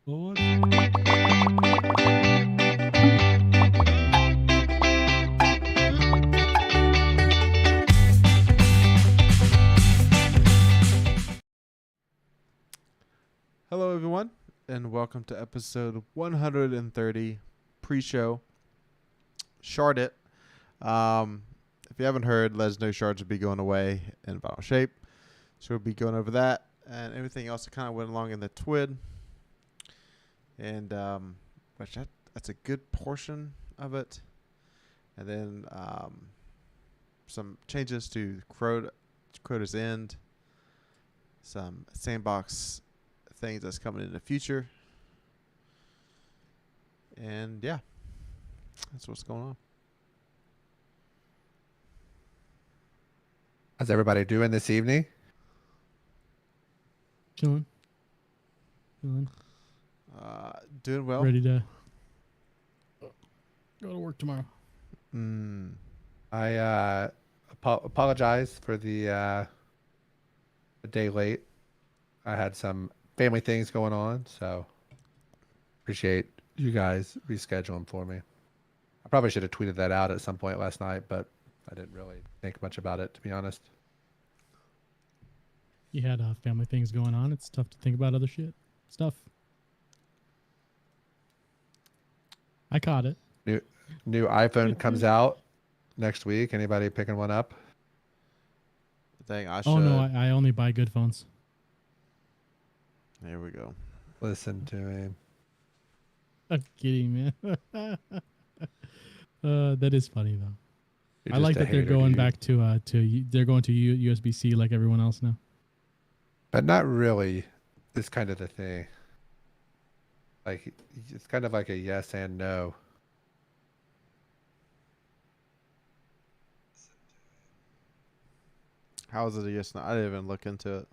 Lord. Hello, everyone, and welcome to episode 130 pre-show. Shard it. If you haven't heard, Legendary Shards will be going away in final shape. So we'll be going over that and everything else that kind of went along in the TWID. And that's a good portion of it. And then some changes to Crota's End. Some sandbox things that's coming in the future. And yeah, that's what's going on. How's everybody doing this evening? Chilling. Doing well. Ready to go to work tomorrow. I apologize for the day late. I had some family things going on, so appreciate you guys rescheduling for me. I probably should have tweeted that out at some point last night, but I didn't really think much about it, to be honest. You had family things going on. It's tough to think about other stuff. I caught it. New iPhone comes out next week. Anybody picking one up? Dang, I should. Oh no, I only buy good phones. Here we go. Listen to me. I'm kidding, man. That is funny though. You're I like that they're going back to they're going to USB-C like everyone else now. But not really. It's kind of the thing. Like, it's kind of like a yes and no. How is it a yes? No? I didn't even look into it.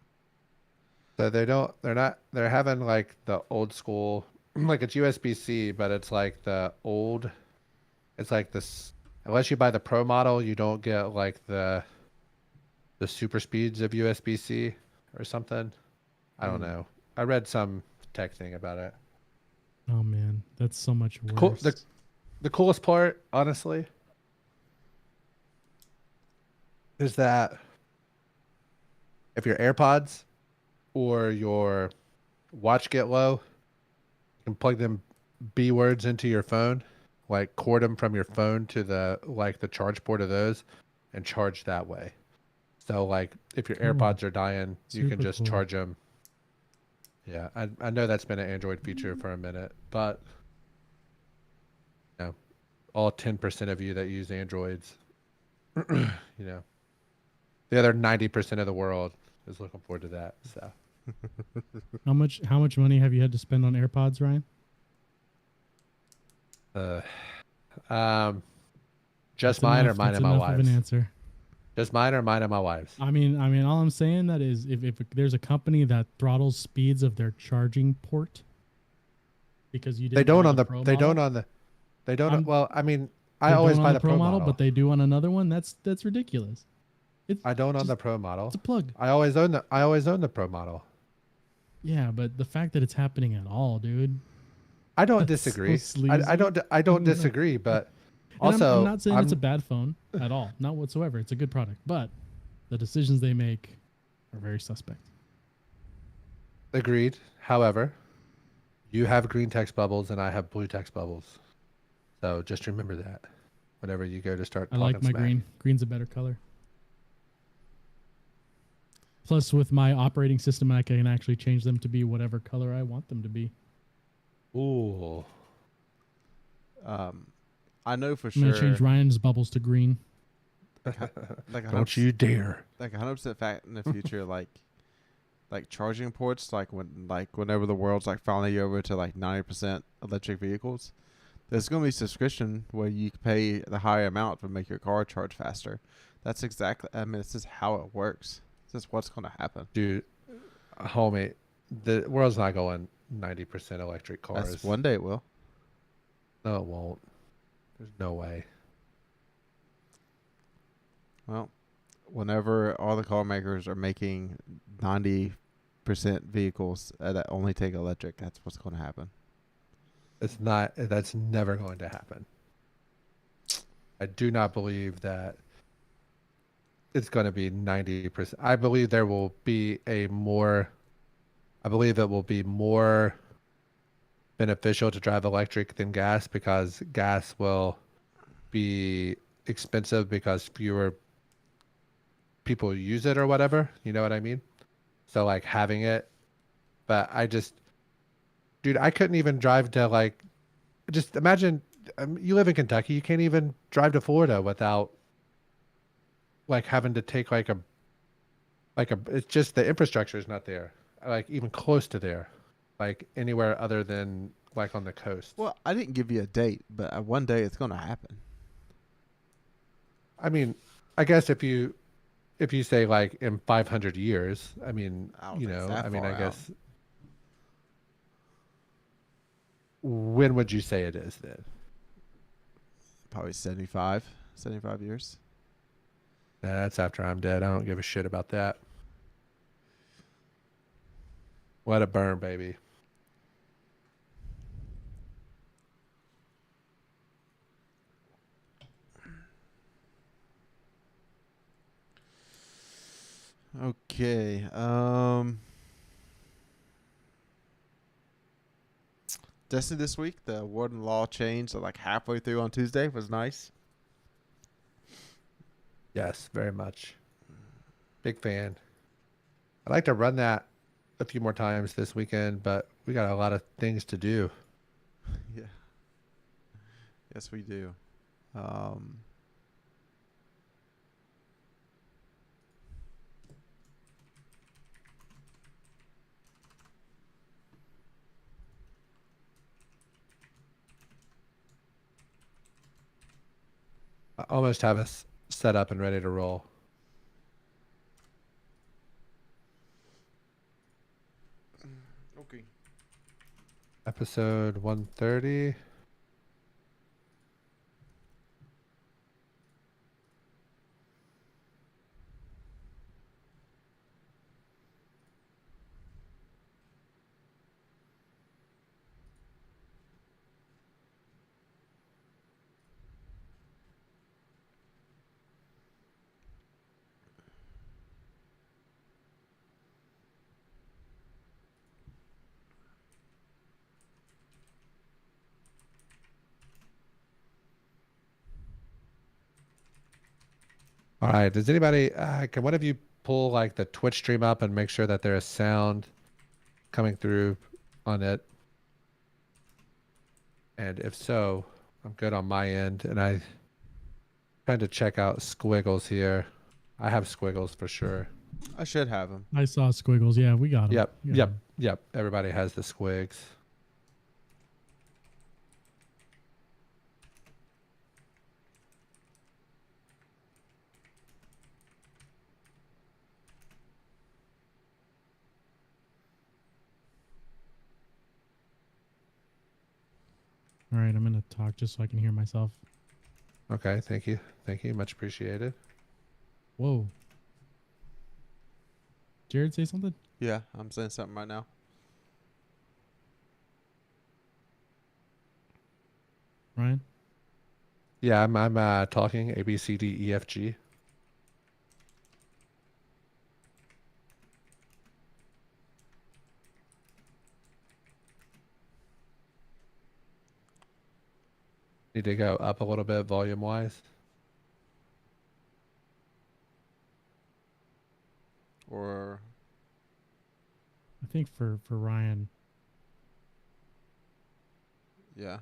So they're having like the old school, like it's USB-C, but it's like it's like this, unless you buy the Pro model, you don't get like the super speeds of USB-C or something. I don't know. I read some tech thing about it. Oh man, that's so much worse. The coolest part, honestly, is that if your AirPods or your watch get low, you can plug them B words into your phone, like cord them from your phone to the charge port of those and charge that way. So like if your AirPods are dying, you can just charge them. Yeah, I know that's been an Android feature for a minute, but you know, all 10% of you that use Androids, you know, the other 90% of the world is looking forward to that. So How much money have you had to spend on AirPods, Ryan? Just That's mine enough, or mine that's and my enough of wife's? an answer. Just mine or mine and my wife's? I mean, all I'm saying that is if there's a company that throttles speeds of their charging port because you didn't They don't buy on the Pro they model, don't on the they don't. Well, I mean, I they always don't buy on the Pro model, but they do on another one. That's ridiculous. I don't on the Pro model. It's a plug. I always own the Pro model. Yeah, but the fact that it's happening at all, dude. I don't That's disagree. so sleazy. I don't disagree, but And also I'm not saying it's a bad phone at all, not whatsoever. It's a good product, but the decisions they make are very suspect. Agreed. However, you have green text bubbles and I have blue text bubbles. So just remember that whenever you go to start I talking like my smack. green. Green's a better color. Plus, with my operating system, I can actually change them to be whatever color I want them to be. Ooh. I know for I'm sure. going to change Ryan's bubbles to green. Like Don't you dare. Like 100% fact in the future, like charging ports, whenever the world's like finally over to like 90% electric vehicles, there's going to be a subscription where you pay the higher amount to make your car charge faster. That's exactly. I mean, this is how it works. This is what's going to happen, Dude, homie, the world's not going 90% electric cars. One day it will. No, it won't. There's no way. Well, whenever all the car makers are making 90 90% vehicles that only take electric. That's what's going to happen. It's not. That's never going to happen. I do not believe that it's going to be 90%. I believe there will be a more. I believe it will be more beneficial to drive electric than gas because gas will be expensive because fewer people use it or whatever. You know what I mean? So like having it, but dude, I couldn't even drive to like, just imagine you live in Kentucky. You can't even drive to Florida without like having to take it's just the infrastructure is not there, like even close to there, like anywhere other than like on the coast. Well, I didn't give you a date, but one day it's going to happen. I mean, I guess if you say like in 500 years, I mean, I don't think it's that I mean, far I out. guess when would you say it is then? Probably 75 years. Nah, that's after I'm dead. I don't give a shit about that. Let it burn, baby. Okay. Destiny this week, the warden law changed like halfway through on Tuesday. Was nice. Yes, very much. Big fan. I'd like to run that a few more times this weekend, but we got a lot of things to do. Yeah. Yes, we do. I almost have us set up and ready to roll. Okay. Episode 130. All right. Does anybody, can one of you pull like the Twitch stream up and make sure that there is sound coming through on it? And if so, I'm good on my end. And I trying to check out squiggles here. I have squiggles for sure. I should have them. I saw squiggles. Yeah, we got them. Yep. Everybody has the squigs. All right, I'm gonna talk just so I can hear myself. Okay, thank you. Much appreciated. Whoa. Jared, say something? Yeah, I'm saying something right now. Ryan? Yeah, I'm talking A B C D E F G. Need to go up a little bit volume wise. Or I think for Ryan. yeah.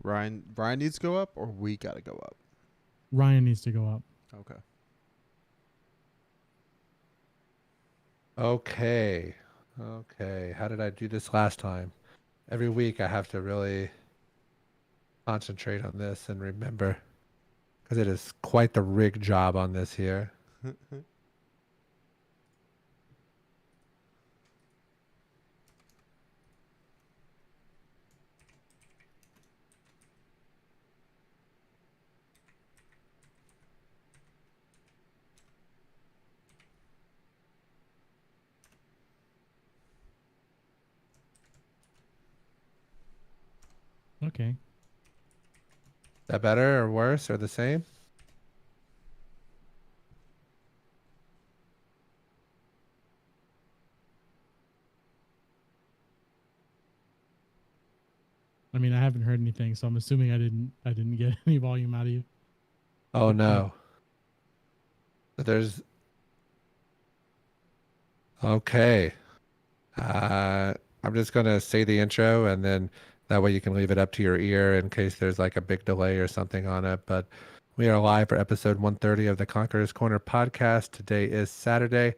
Ryan needs to go up, or we got to go up. Ryan needs to go up. Okay. Okay. How did I do this last time? Every week I have to really concentrate on this and remember, because it is quite the rig job on this here. Okay. Is that better or worse or the same? I mean, I haven't heard anything, so I'm assuming I didn't get any volume out of you. Oh Okay. no. There's okay. I'm just gonna say the intro, and then that way you can leave it up to your ear in case there's like a big delay or something on it. But we are live for episode 130 of the Conqueror's Corner podcast. Today is Saturday,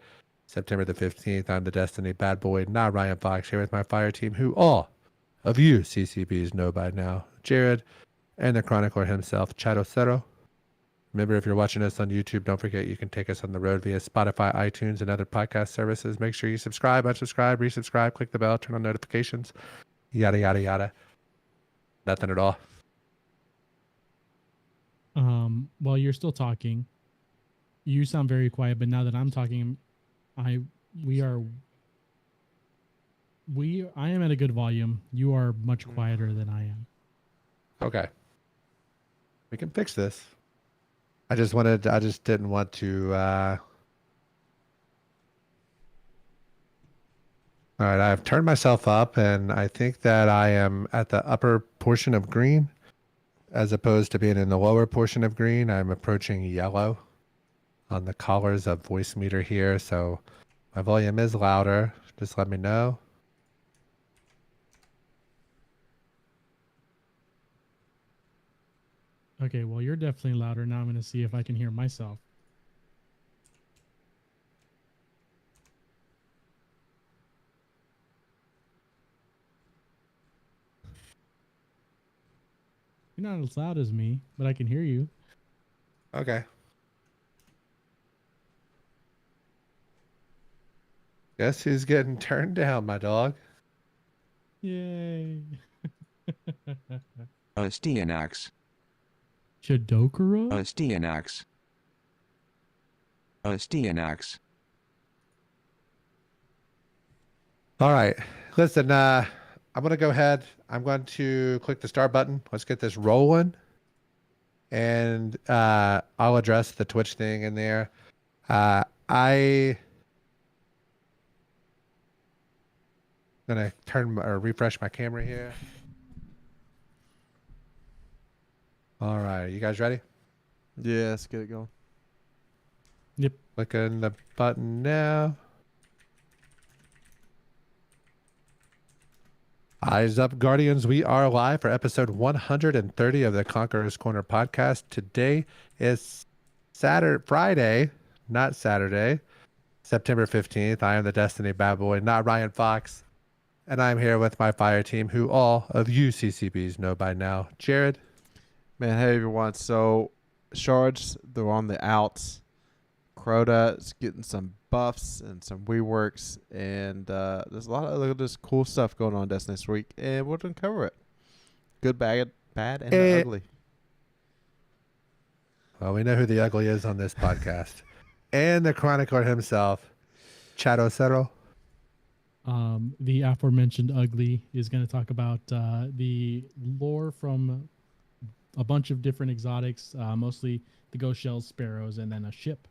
September the 15th. I'm the Destiny bad boy, NotRyanFox, here with my fire team, who all of you CCBs know by now. Jared and the chronicler himself, chadocero. Remember, if you're watching us on YouTube, don't forget you can take us on the road via Spotify, iTunes, and other podcast services. Make sure you subscribe, unsubscribe, resubscribe, click the bell, turn on notifications, yada, yada, yada. Nothing at all. While you're still talking, you sound very quiet, but now that I'm talking, I am at a good volume. You are much quieter than I am. Okay. We can fix this. I just didn't want to, all right, I've turned myself up, and I think that I am at the upper portion of green as opposed to being in the lower portion of green. I'm approaching yellow on the collars of voice meter here, so my volume is louder. Just let me know. Okay, well, you're definitely louder. Now I'm going to see if I can hear myself. You're not as loud as me, but I can hear you. Okay. Guess who's getting turned down, my dog? Yay. Stianax. Chadocero? Stianax. Stianax. All right. Listen, I'm going to go ahead. I'm going to click the start button. Let's get this rolling. And I'll address the Twitch thing in there. I'm going to turn or refresh my camera here. All right. You guys ready? Yeah, let's get it going. Yep. Clicking the button now. Eyes up, Guardians. We are live for episode 130 of the Conqueror's Corner podcast. Today is Friday, not Saturday, September 15th. I am the Destiny bad boy, NotRyanFox. And I'm here with my fire team, who all of you CCBs know by now. Jared. Man, hey everyone. So, Shards, they're on the outs. Crota is getting some buffs and some reworks, and there's a lot of this cool stuff going on Destiny this week, and we're gonna cover it. Good, bad, and the ugly. Well, we know who the ugly is on this podcast. And the chronicler himself, chadocero. The aforementioned ugly is going to talk about the lore from a bunch of different exotics, mostly the ghost shells, sparrows, and then a ship.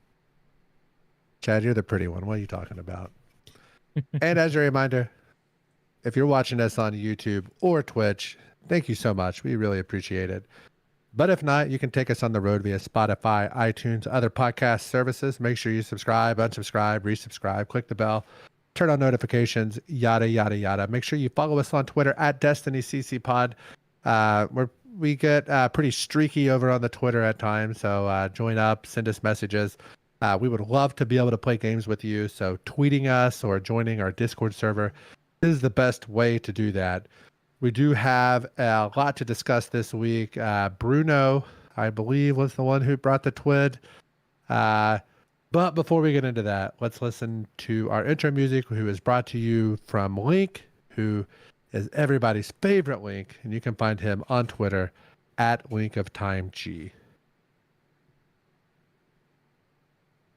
Chad, you're the pretty one. What are you talking about? And as a reminder, if you're watching us on YouTube or Twitch, thank you so much. We really appreciate it. But if not, you can take us on the road via Spotify, iTunes, other podcast services. Make sure you subscribe, unsubscribe, resubscribe, click the bell, turn on notifications, yada, yada, yada. Make sure you follow us on Twitter at DestinyCCPod. We get pretty streaky over on the Twitter at times, so join up, send us messages. We would love to be able to play games with you, so tweeting us or joining our Discord server is the best way to do that. We do have a lot to discuss this week. Bruno, I believe, was the one who brought the TWID. But before we get into that, let's listen to our intro music, who is brought to you from Link, who is everybody's favorite Link, and you can find him on Twitter at LinkOfTimeG.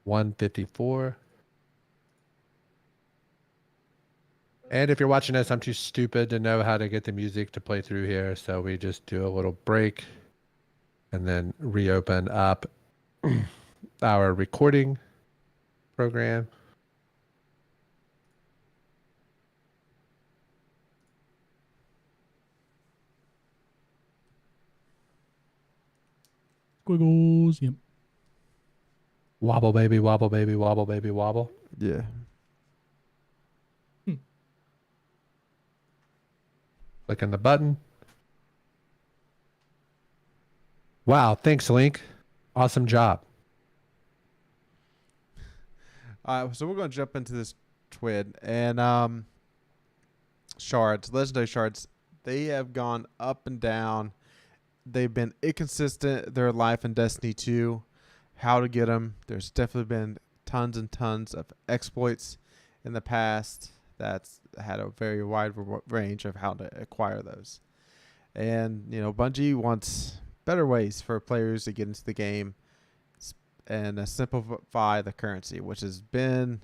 154. And if you're watching this, I'm too stupid to know how to get the music to play through here. So we just do a little break and then reopen up our recording program. Squiggles. Yep. Wobble, baby, wobble, baby, wobble, baby, wobble. Yeah. Clicking the button. Wow, thanks, Link. Awesome job. So we're going to jump into this TWID. And shards, legendary shards, they have gone up and down. They've been inconsistent their life in Destiny 2. How to get them. There's definitely been tons and tons of exploits in the past that's had a very wide range of how to acquire those. And, Bungie wants better ways for players to get into the game and simplify the currency, which has been,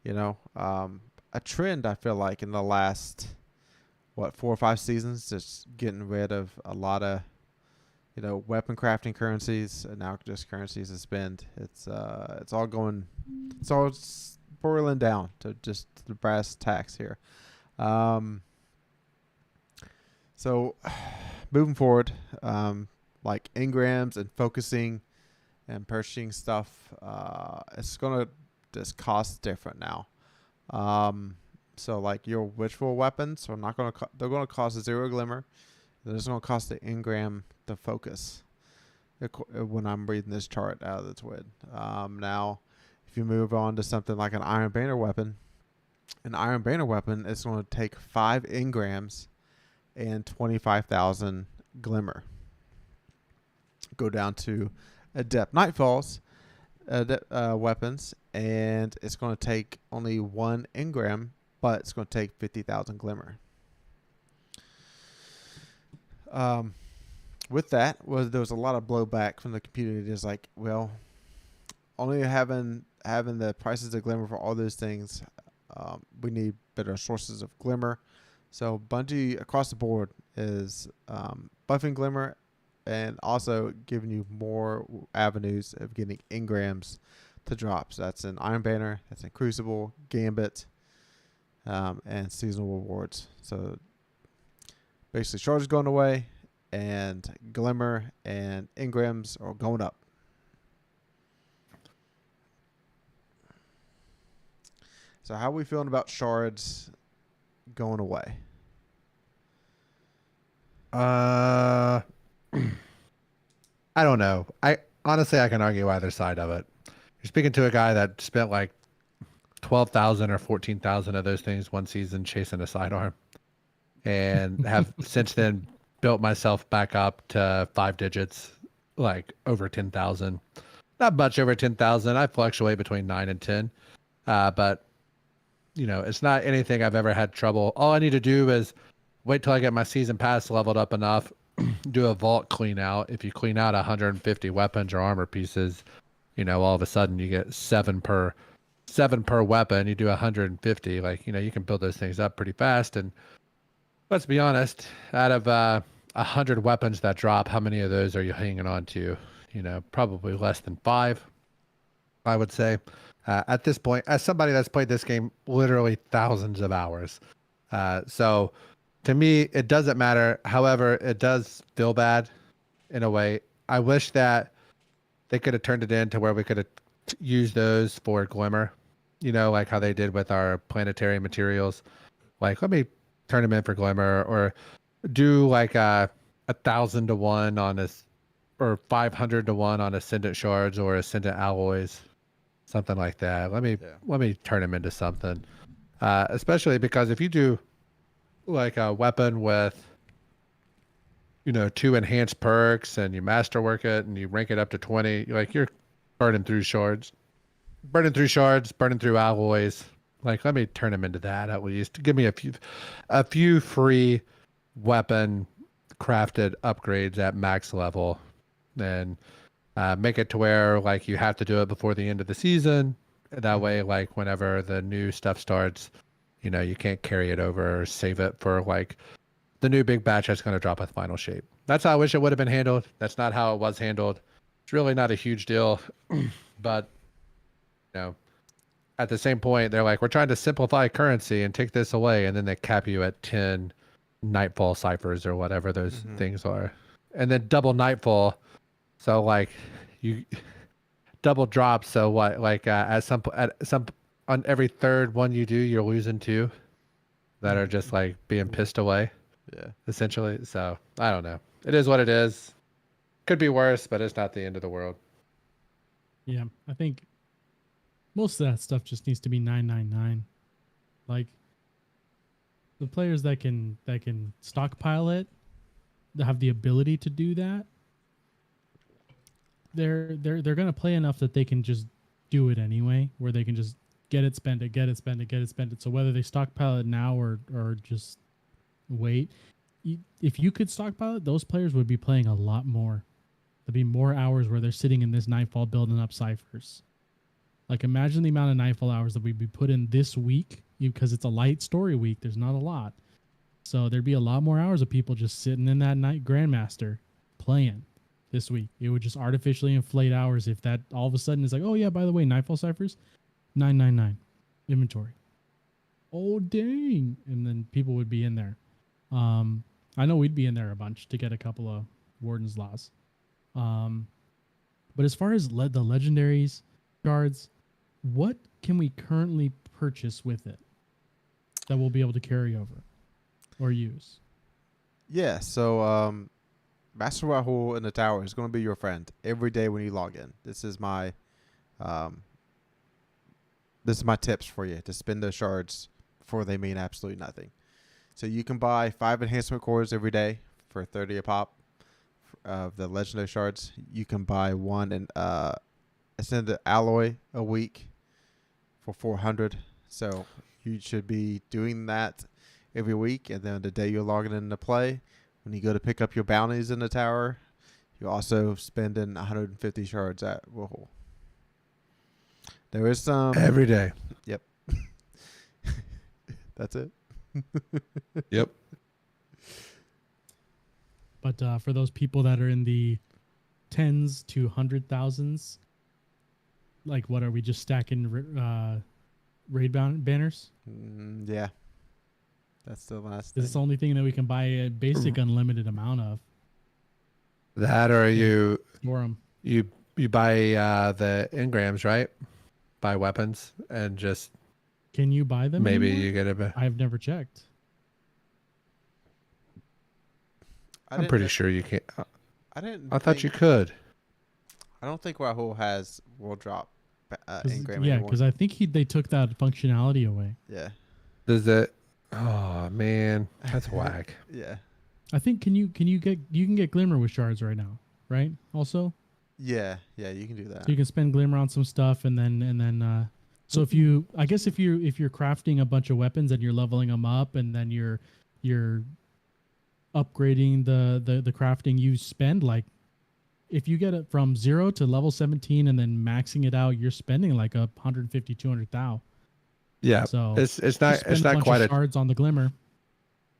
a trend, I feel like, in the last, 4 or 5 seasons, just getting rid of a lot of, weapon crafting currencies and now just currencies to spend. It's all boiling down to just the brass tacks here. So moving forward, like engrams and focusing and purchasing stuff, it's going to just cost different now. So like your witchful weapons are not going to they're going to cost 0 glimmer. They're just going to cost the engram to focus when I'm reading this chart out of the TWID. Now, if you move on to something like an Iron Banner weapon, is going to take 5 engrams and 25,000 glimmer. Go down to Adept Nightfalls weapons, and it's going to take only 1 engram, but it's going to take 50,000 glimmer. With that, there was a lot of blowback from the community. It's like, well, only having the prices of glimmer for all those things, we need better sources of glimmer. So Bungie across the board is buffing glimmer and also giving you more avenues of getting engrams to drop. So that's in Iron Banner, that's in Crucible, Gambit, and seasonal rewards. So basically, charge is going away, and glimmer and engrams are going up. So how are we feeling about shards going away? I don't know. I can argue either side of it. You're speaking to a guy that spent like 12,000 or 14,000 of those things one season chasing a sidearm, and have since then built myself back up to 5 digits, like over 10,000. Not much over 10,000. I fluctuate between 9 and 10. But it's not anything I've ever had trouble. All I need to do is wait till I get my season pass leveled up enough, do a vault clean out. If you clean out 150 weapons or armor pieces, all of a sudden you get 7 per weapon. You do 150, you can build those things up pretty fast. And let's be honest, out of 100 weapons that drop, how many of those are you hanging on to? Probably less than 5, I would say. At this point, as somebody that's played this game literally thousands of hours. So to me, it doesn't matter. However, it does feel bad in a way. I wish that they could have turned it into where we could have used those for glimmer, like how they did with our planetary materials. Like, let me turn them in for glimmer, or do like 1,000 to 1 on this, or 500 to 1 on ascendant shards or ascendant alloys, something like that. Let me turn them into something. Especially because if you do like a weapon with 2 enhanced perks and you masterwork it and you rank it up to 20, you're burning through shards, burning through alloys. Like, let me turn them into that at least. Give me a few free weapon crafted upgrades at max level, and make it to where you have to do it before the end of the season. That way, whenever the new stuff starts, You know, you can't carry it over or save it for like the new big batch that's going to drop a final shape. That's how I wish it would have been handled. That's not how it was handled. It's really not a huge deal, but you know, at the same point, they're like, we're trying to simplify currency and take this away, and then they cap you at 10 Nightfall ciphers or whatever those things are, and then double Nightfall. So like you double drop. So what? Like at some on every third one you do, you're losing 2 that are just like being pissed away. Yeah. Essentially. So I don't know. It is what it is. Could be worse, but it's not the end of the world. Yeah, I think most of that stuff just needs to be 999. Like the players that can stockpile it, that have the ability to do that, they're gonna play enough that they can just do it anyway, where they can just get it, spend it, get it, spend it, get it, spend it. So whether they stockpile it now or just wait, if you could stockpile it, those players would be playing a lot more. There'd be more hours where they're sitting in this Nightfall building up ciphers. Like imagine the amount of Nightfall hours that we'd be put in this week, because it's a light story week. There's not a lot. So there'd be a lot more hours of people just sitting in that night Grandmaster playing this week. It would just artificially inflate hours if that all of a sudden is like, oh yeah, by the way, Nightfall ciphers, 999 inventory. Oh dang. And then people would be in there. I know we'd be in there a bunch to get a couple of Warden's Laws. But as far as the legendaries, cards, what can we currently purchase with it that we'll be able to carry over or use? Yeah, so Master Rahul in the tower is going to be your friend every day when you log in. This is my tips for you to spend those shards before they mean absolutely nothing. So you can buy 5 enhancement cores every day for 30 a pop of the legendary shards. You can buy 1 ascended alloy a week for 400. So you should be doing that every week, and then the day you're logging into play, when you go to pick up your bounties in the tower, you're also spending 150 shards at Rahul. There is some Every day. Yep. That's it. Yep. But for those people that are in the tens to 100,000s, like what are we just stacking raid banners? Yeah. That's the last This is the only thing that we can buy a basic unlimited amount of. That or you Store 'em. you buy the engrams, right? Buy weapons and just Can you buy them? maybe anymore? you get a. I've never checked. I'm pretty sure you can't. I thought you could. I don't think Rahul has world drop engram Yeah, anymore. because I think they took that functionality away. Yeah. Does it? Oh man, that's whack. Yeah. I think you can get Glimmer with shards right now, right? Also, Yeah. Yeah. You can do that. so you can spend Glimmer on some stuff, and then so if you're crafting a bunch of weapons and you're leveling them up, and then you're upgrading the crafting, you spend like, if you get it from 0 to level 17 and then maxing it out, you're spending like 150, 200 thou. Yeah. So It's you not spend a bunch quite of shards on the Glimmer.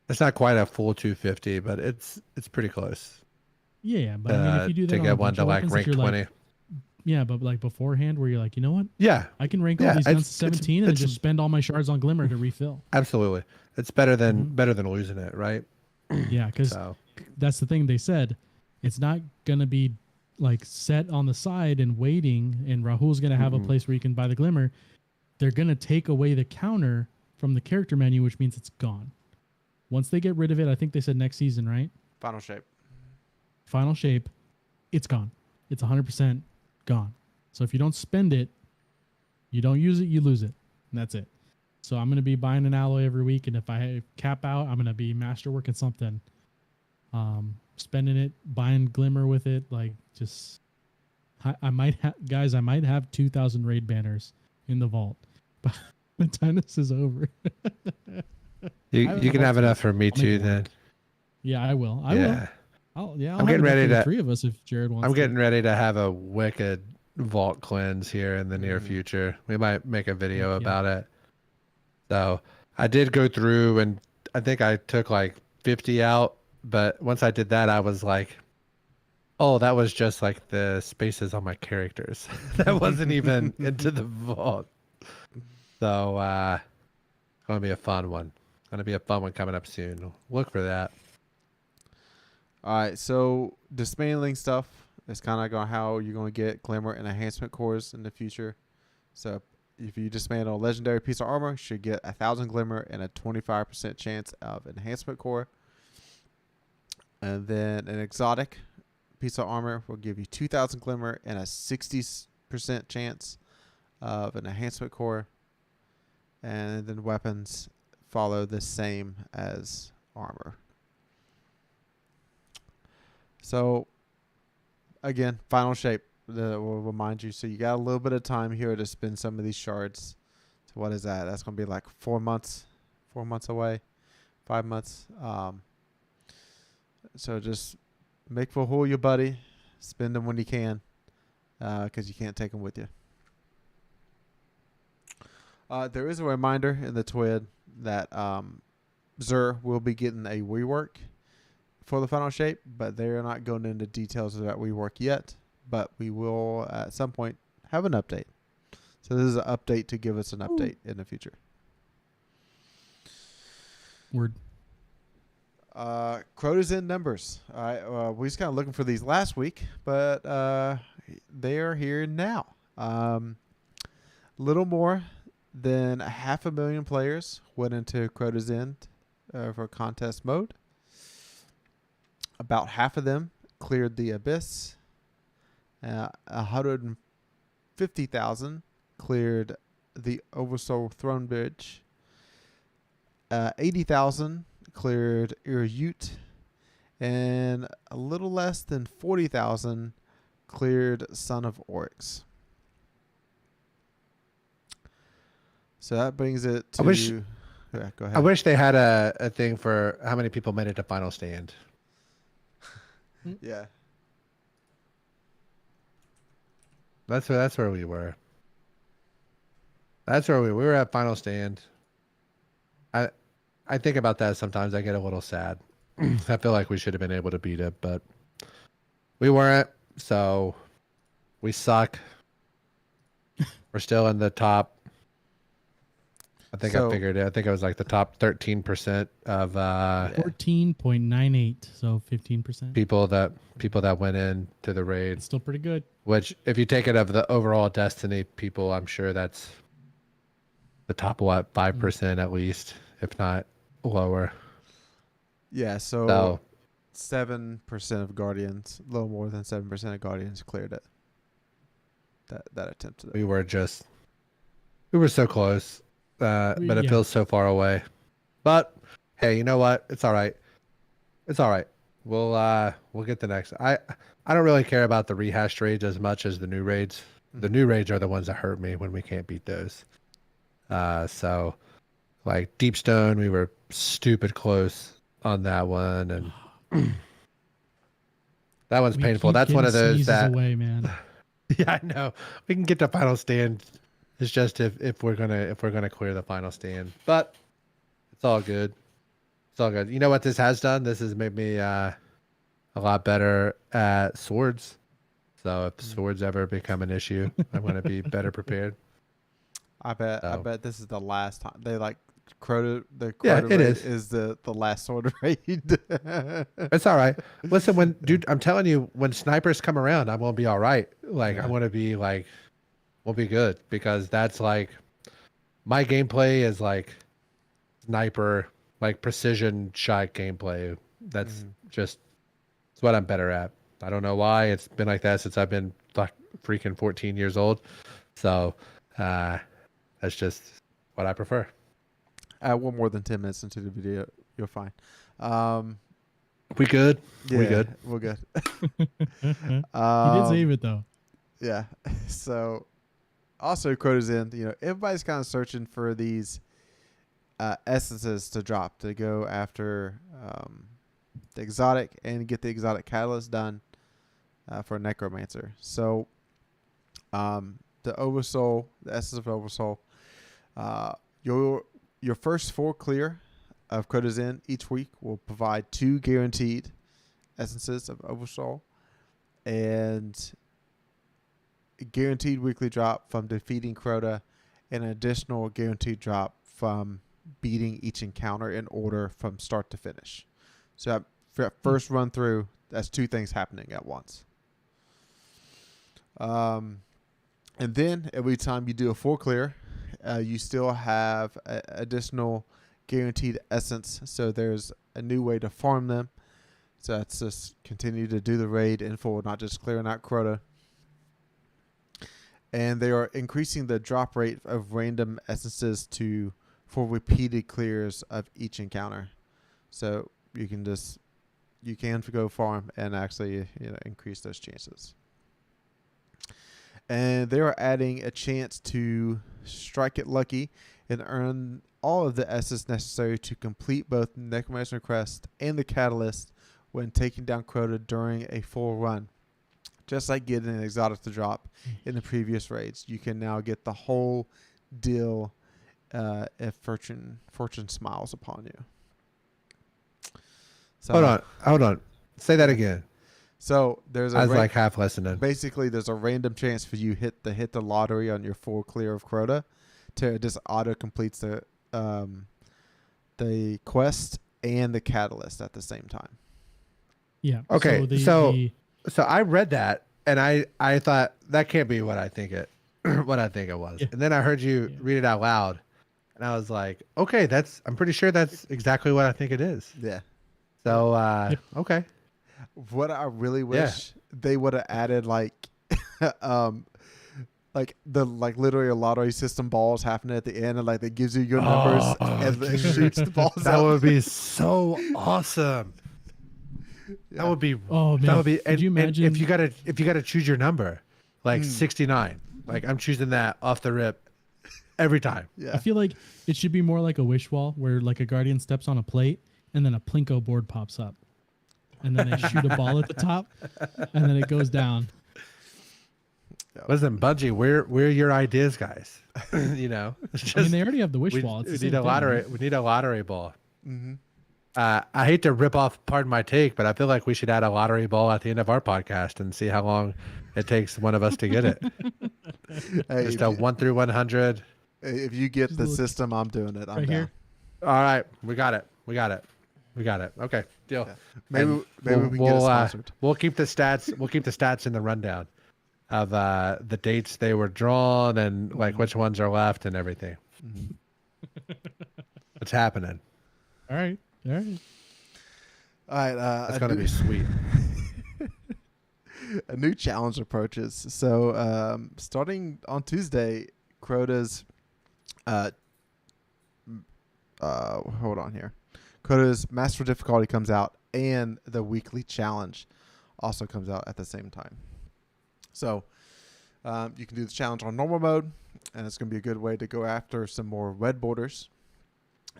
It's not quite a full 250, but it's pretty close. Yeah, but I mean, if you do that to on get a one bunch to of like weapons, if rank you're 20. like, yeah, but like beforehand, where you're like, you know what, Yeah, I can rank Yeah, all these guns to it's- 17 and it's- just spend all my shards on Glimmer to refill. absolutely. It's better than Mhm. losing it, right? Yeah, because So that's the thing they said. It's not gonna be like set on the side and waiting, and Rahul's gonna have a place where you can buy the Glimmer. They're gonna take away the counter from the character menu, which means it's gone. Once they get rid of it, I think they said next season, right? Final shape. Final shape, it's gone. It's 100% gone. So if you don't spend it, you don't use it, you lose it, and that's it. So I'm gonna be buying an alloy every week, and if I cap out, I'm gonna be masterworking something, spending it, buying Glimmer with it, like just. I might have 2,000 raid banners in the vault, but the tennis is over. you can have enough for me I'll make too it then. work. Yeah, I will. I will. Yeah. I'll I'm have getting enough ready for the to- 3 of us if Jared wants. I'm to. getting ready to have a wicked vault cleanse here in the near Mhm. future. We might make a video Yeah. about it. So I did go through and I think I took like 50 out, but once I did that, I was like, oh, that was just like the spaces on my characters. That wasn't even into the vault. So, gonna be a fun one. Gonna be a fun one coming up soon. Look for that. All right, so dismantling stuff is kind of going how you're going to get glimmer and enhancement cores in the future. So if you dismantle a legendary piece of armor, you should get 1,000 glimmer and a 25% chance of enhancement core. And then an exotic piece of armor will give you 2,000 glimmer and a 60% chance of an enhancement core. And then weapons follow the same as armor. So, again, final shape will remind you. So you got a little bit of time here to spin some of these shards. So what is that? That's going to be like 4 months away, 5 months. So just make for whole your buddy. Spend them when you can, because you can't take them with you. There is a reminder in the TWID that Zur will be getting a rework for the final shape, but they're not going into details of that rework yet. But we will at some point have an update. So this is an update to give us an update in the future. Word. Crota's in numbers. All right, we just kind of looking for these last week, but they are here now. Little more than 500,000 players went into Crota's End for contest mode. About half of them cleared the Abyss. 150,000 cleared the Oversoul Throne Bridge. 80,000 cleared Irute. And a little less than 40,000 cleared Son of Oryx. So that brings it to... Yeah, go ahead. I wish they had a thing for how many people made it to Final Stand. Yeah. That's where we were. That's where we were at Final Stand. I think about that sometimes. I get a little sad. I feel like we should have been able to beat it, but we weren't. So we suck. We're still in the top. I think I figured it. I think it was like the top 13% of 14.98, so 15%. people that went in to the raid. It's still pretty good. Which, if you take it of the overall Destiny people, I'm sure that's the top 5% at least, if not lower. Yeah, so 7% of Guardians, a little more than 7% of Guardians cleared it. That attempt. We were so close, but it feels so far away. But hey, you know what? It's all right. It's all right. We'll get the next. I don't really care about the rehashed raids as much as the new raids. The new raids are the ones that hurt me when we can't beat those. So like Deepstone, we were stupid close on that one, and that one's painful. That's one of those that away, man. Yeah, I know. We can get to Final Stand. It's just if we're gonna clear the Final Stand, but it's all good. It's all good. You know what this has done? This has made me a lot better at swords. So if swords ever become an issue, I'm gonna be better prepared. I bet this is the last time they like Crota. The Crota Yeah, it raid is the last sword raid. It's all right. Listen, dude, I'm telling you, when snipers come around, I'm gonna be all right. Like I'm gonna be like, we'll be good, because that's like my gameplay is like sniper, like precision shot gameplay. That's just it's what I'm better at. I don't know why. It's been like that since I've been like freaking 14 years old. So that's just what I prefer. We're more than 10 minutes into the video. You're fine. We good? Yeah, we good? We're good. He did save it though. Yeah. So also Crota's End, everybody's kind of searching for these essences to drop to go after the exotic and get the exotic catalyst done for Necromancer. So the Oversoul, the essence of Oversoul, your first 4 clear of Crota's Inn each week will provide 2 guaranteed essences of Oversoul and a guaranteed weekly drop from defeating Crota and an additional guaranteed drop from beating each encounter in order from start to finish. So that first run through, that's 2 things happening at once. And then every time you do a 4 clear, you still have additional guaranteed essence. So there's a new way to farm them. So that's just continue to do the raid in full, not just clearing out Crota. And they are increasing the drop rate of random essences for repeated clears of each encounter. So you can go farm and actually increase those chances. And they are adding a chance to strike it lucky and earn all of the essence necessary to complete both Necromancer Crest and the Catalyst when taking down Crota during a full run. Just like getting an exotic to drop in the previous raids, you can now get the whole deal if fortune smiles upon you. So, Hold on. Say that again. So there's I was like half listening. Basically, there's a random chance for you hit the lottery on your 4 clear of Crota to just auto completes the quest and the catalyst at the same time. Yeah. Okay. So I read that and I thought that can't be what I think it was. Yeah. And then I heard you read it out loud and I was like, okay, I'm pretty sure that's exactly what I think it is. Yeah. So okay. What I really wish they would have added like literally a lottery system balls happening at the end and like it gives you your numbers and it shoots the balls that out. would be so awesome. Yeah. That would be man. That would be Could you imagine if you gotta choose your number, like 69. Like I'm choosing that off the rip every time. Yeah. I feel like it should be more like a wish wall where like a guardian steps on a plate and then a plinko board pops up. And then they shoot a ball at the top and then it goes down. Listen, Bungie, we're your ideas guys. You know. I mean, they already have the wish wall. We need a lottery. We need a lottery ball. Mm-hmm. I hate to rip off, pardon my take, but I feel like we should add a lottery ball at the end of our podcast and see how long it takes one of us to get it. Hey, just a 1 through 100. If you get the system, I'm doing it. I'm right down. here. All right, we got it. Okay, deal. Yeah. Maybe we can get it sponsored. We'll keep the stats. We'll keep the stats in the rundown of the dates they were drawn and like which ones are left and everything. Mm-hmm. It's happening. All right. All right. That's gonna be sweet. A new challenge approaches. So starting on Tuesday, Crota's hold on here. Crota's Master Difficulty comes out and the weekly challenge also comes out at the same time. So you can do the challenge on normal mode, and it's going to be a good way to go after some more red borders.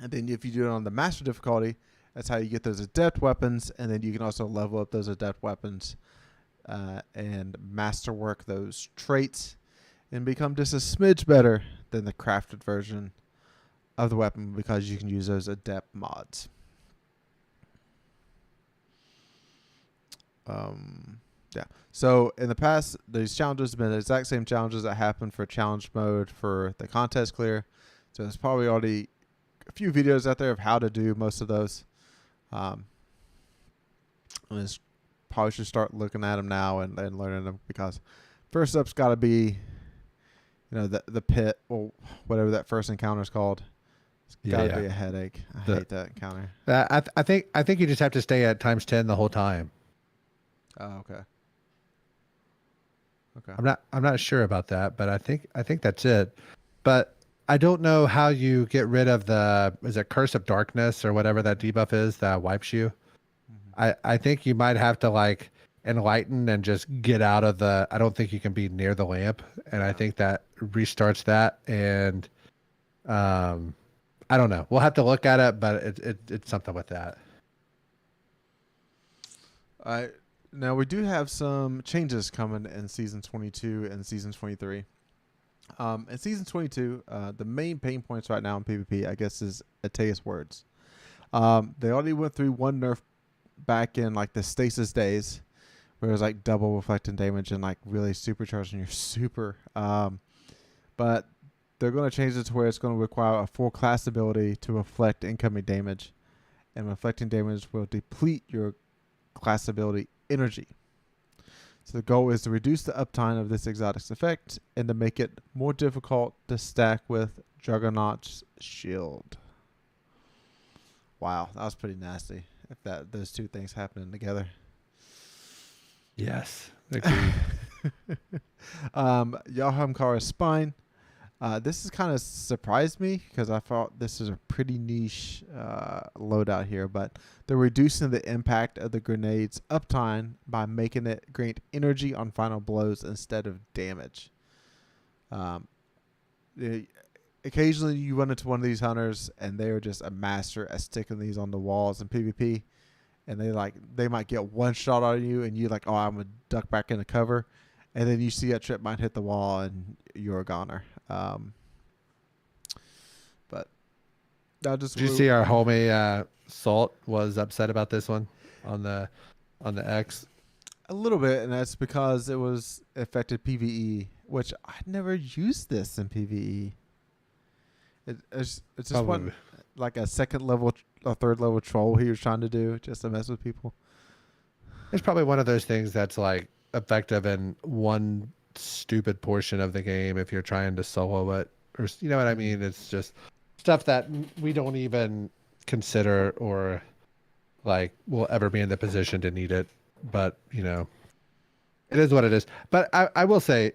And then if you do it on the Master Difficulty, that's how you get those adept weapons, and then you can also level up those adept weapons and masterwork those traits and become just a smidge better than the crafted version of the weapon because you can use those adept mods. Yeah. So in the past, these challenges have been the exact same challenges that happened for challenge mode for the contest clear. So there's probably already a few videos out there of how to do most of those. And probably should start looking at them now and learning them because first up's got to be, the pit or whatever that first encounter is called. It's got to be a headache. I hate that encounter. I think you just have to stay at ×10 the whole time. Oh, okay. Okay. I'm not sure about that, but I think that's it. But I don't know how you get rid of is it Curse of Darkness or whatever that debuff is that wipes you. Mm-hmm. I think you might have to like enlighten and just get out of I don't think you can be near the lamp, and I think that restarts that. And I don't know. We'll have to look at it, but it's something with that. Now we do have some changes coming in season 22 and season 23. In season 22, the main pain points right now in PvP, I guess, is Atea's words. They already went through one nerf back in like the stasis days, where it was like double reflecting damage and like really supercharging your super. But they're going to change it to where it's going to require a full class ability to reflect incoming damage, and reflecting damage will deplete your class ability energy. So the goal is to reduce the uptime of this exotic's effect and to make it more difficult to stack with Juggernaut's shield. Wow, that was pretty nasty. If those two things happening together. Yes. Agreed. Jared-Conqueror's spine. This has kind of surprised me because I thought this is a pretty niche loadout here, but they're reducing the impact of the grenade's uptime by making it grant energy on final blows instead of damage. Occasionally you run into one of these hunters and they're just a master at sticking these on the walls in PvP, and they might get one shot on you and you're like, oh, I'm gonna duck back into cover. And then you see that trip might hit the wall and you're a goner. But that just. Did you see our homie Salt was upset about this one on the X? A little bit, and that's because it was affected PvE, which I never used this in PvE. It's just one like a second level, a third level troll he was trying to do just to mess with people. It's probably one of those things that's like effective in one stupid portion of the game if you're trying to solo it, or you know what I mean. It's just stuff that we don't even consider or like will ever be in the position to need it, but you know, it is what it is. But I will say,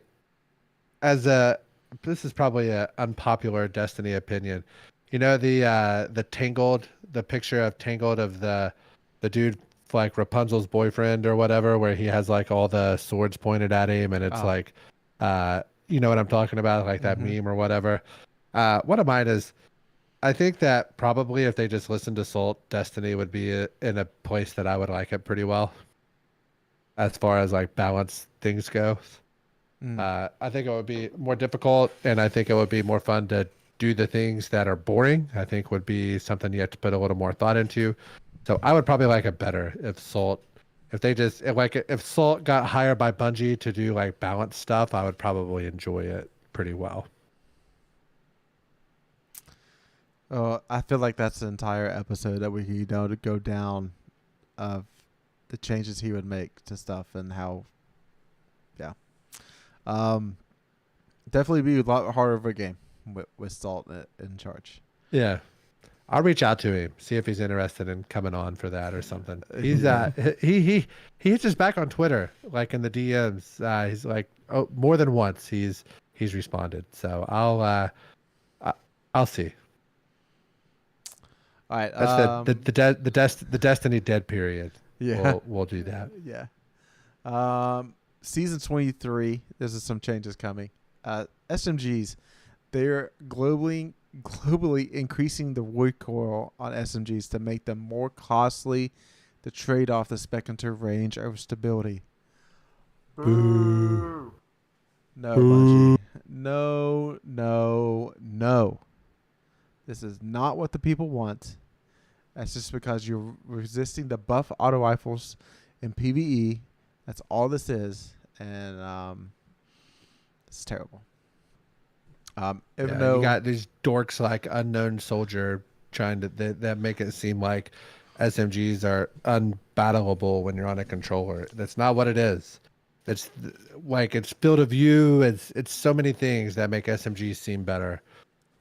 this is probably an unpopular Destiny opinion, you know, the Tangled, the picture of Tangled of the dude like Rapunzel's boyfriend or whatever, where he has like all the swords pointed at him, and it's like, you know what I'm talking about, like that meme or whatever. One of mine is, I think that probably if they just listened to Salt, Destiny would be in a place that I would like it pretty well, as far as like balance things go. I think it would be more difficult, and I think it would be more fun to do the things that are boring. I think would be something you have to put a little more thought into. So I would probably like it better if Salt, if Salt got hired by Bungie to do like balance stuff, I would probably enjoy it pretty well. I feel like that's the entire episode that we could go down of the changes he would make to stuff and how, yeah. Definitely be a lot harder of a game with Salt in charge. Yeah. I'll reach out to him, see if he's interested in coming on for that or something. He's he hits us back on Twitter, like in the DMs. He's like, oh, more than once he's responded. So I'll see. All right, that's the Destiny dead period. Yeah, we'll do that. Yeah. Season 23. There's some changes coming. SMGs, they're globally increasing the recoil on SMGs to make them more costly to trade off the speculative range over stability. Boo. No, Bungie. No. This is not what the people want. That's just because you're resisting the buff auto rifles in PvE. That's all this is, and it's terrible. Even though you got these dorks like Unknown Soldier trying to that make it seem like SMGs are unbattleable when you're on a controller. That's not what it is. It's like it's field of view. It's so many things that make SMGs seem better.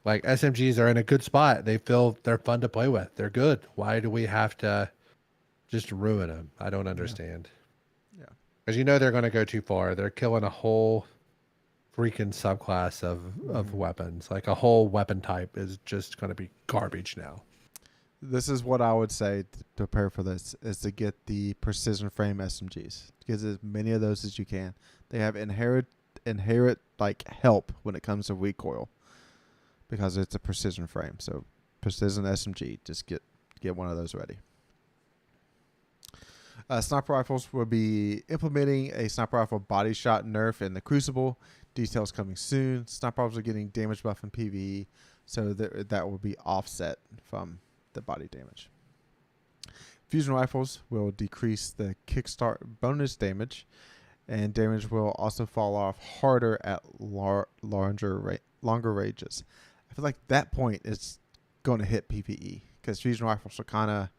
Like SMGs are in a good spot. They're fun to play with. They're good. Why do we have to just ruin them? I don't understand. Yeah. Because you know they're going to go too far. They're killing a whole freaking subclass of weapons. Like a whole weapon type is just going to be garbage now. This is what I would say to prepare for this, is to get the precision frame SMGs. Get as many of those as you can. They have inherent like help when it comes to recoil, because it's a precision frame. So precision SMG, just get one of those ready. Sniper rifles will be implementing a sniper rifle body shot nerf in the Crucible. Details coming soon. Sniper rifles are getting damage buff in PvE, so that will be offset from the body damage. Fusion rifles will decrease the kickstart bonus damage, and damage will also fall off harder at longer ranges. I feel like that point is going to hit PvE because fusion rifles are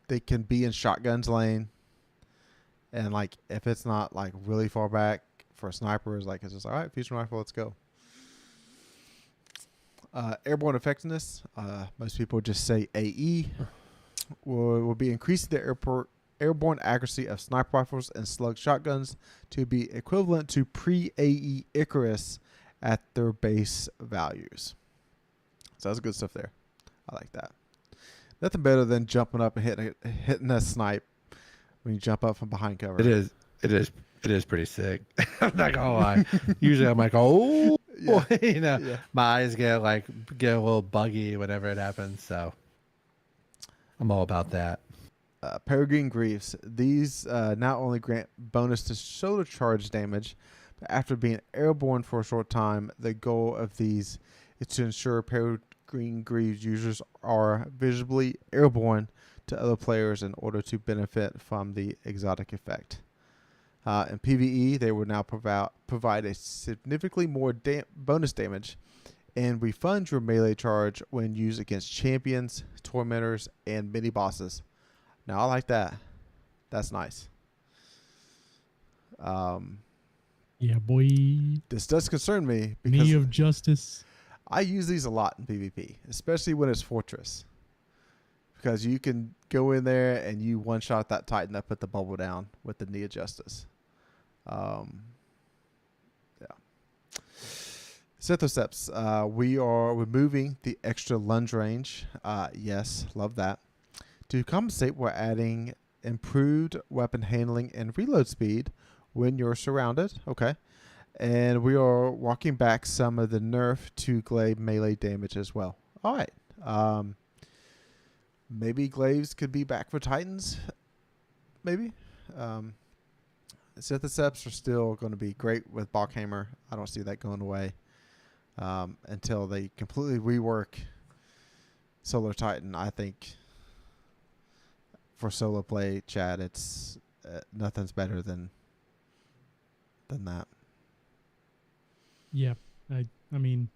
they can be in shotguns lane, and like if it's not like really far back for a sniper, it's just all right, fusion rifle, let's go. Airborne effectiveness, most people just say AE, will be increasing the airborne accuracy of sniper rifles and slug shotguns to be equivalent to pre-AE Icarus at their base values. So that's good stuff there. I like that. Nothing better than jumping up and hitting a snipe when you jump up from behind cover. It is pretty sick. I'm not gonna lie. Usually I'm like, oh, Yeah. yeah. My eyes get a little buggy whenever it happens. So I'm all about that. Peregrine Greaves. These not only grant bonus to shoulder charge damage, but after being airborne for a short time, the goal of these is to ensure Peregrine Greaves users are visibly airborne to other players in order to benefit from the exotic effect. In PvE, they will now provide a significantly more bonus damage and refund your melee charge when used against champions, tormentors, and mini bosses. Now I like that. That's nice. Yeah, boy. This does concern me because Knee of justice. I use these a lot in PvP, especially when it's Fortress. Because you can go in there and you one-shot that Titan that put the bubble down with the Knee of Justice. Yeah. Synthoceps. We are removing the extra lunge range. Yes, love that. To compensate, we're adding improved weapon handling and reload speed when you're surrounded. Okay. And we are walking back some of the nerf to glaive melee damage as well. All right. Maybe glaives could be back for Titans. Maybe. Synthoceps are still going to be great with Balkhammer. I don't see that going away until they completely rework Solar Titan. I think for solo play, Chad, it's nothing's better than that. Yeah, I mean,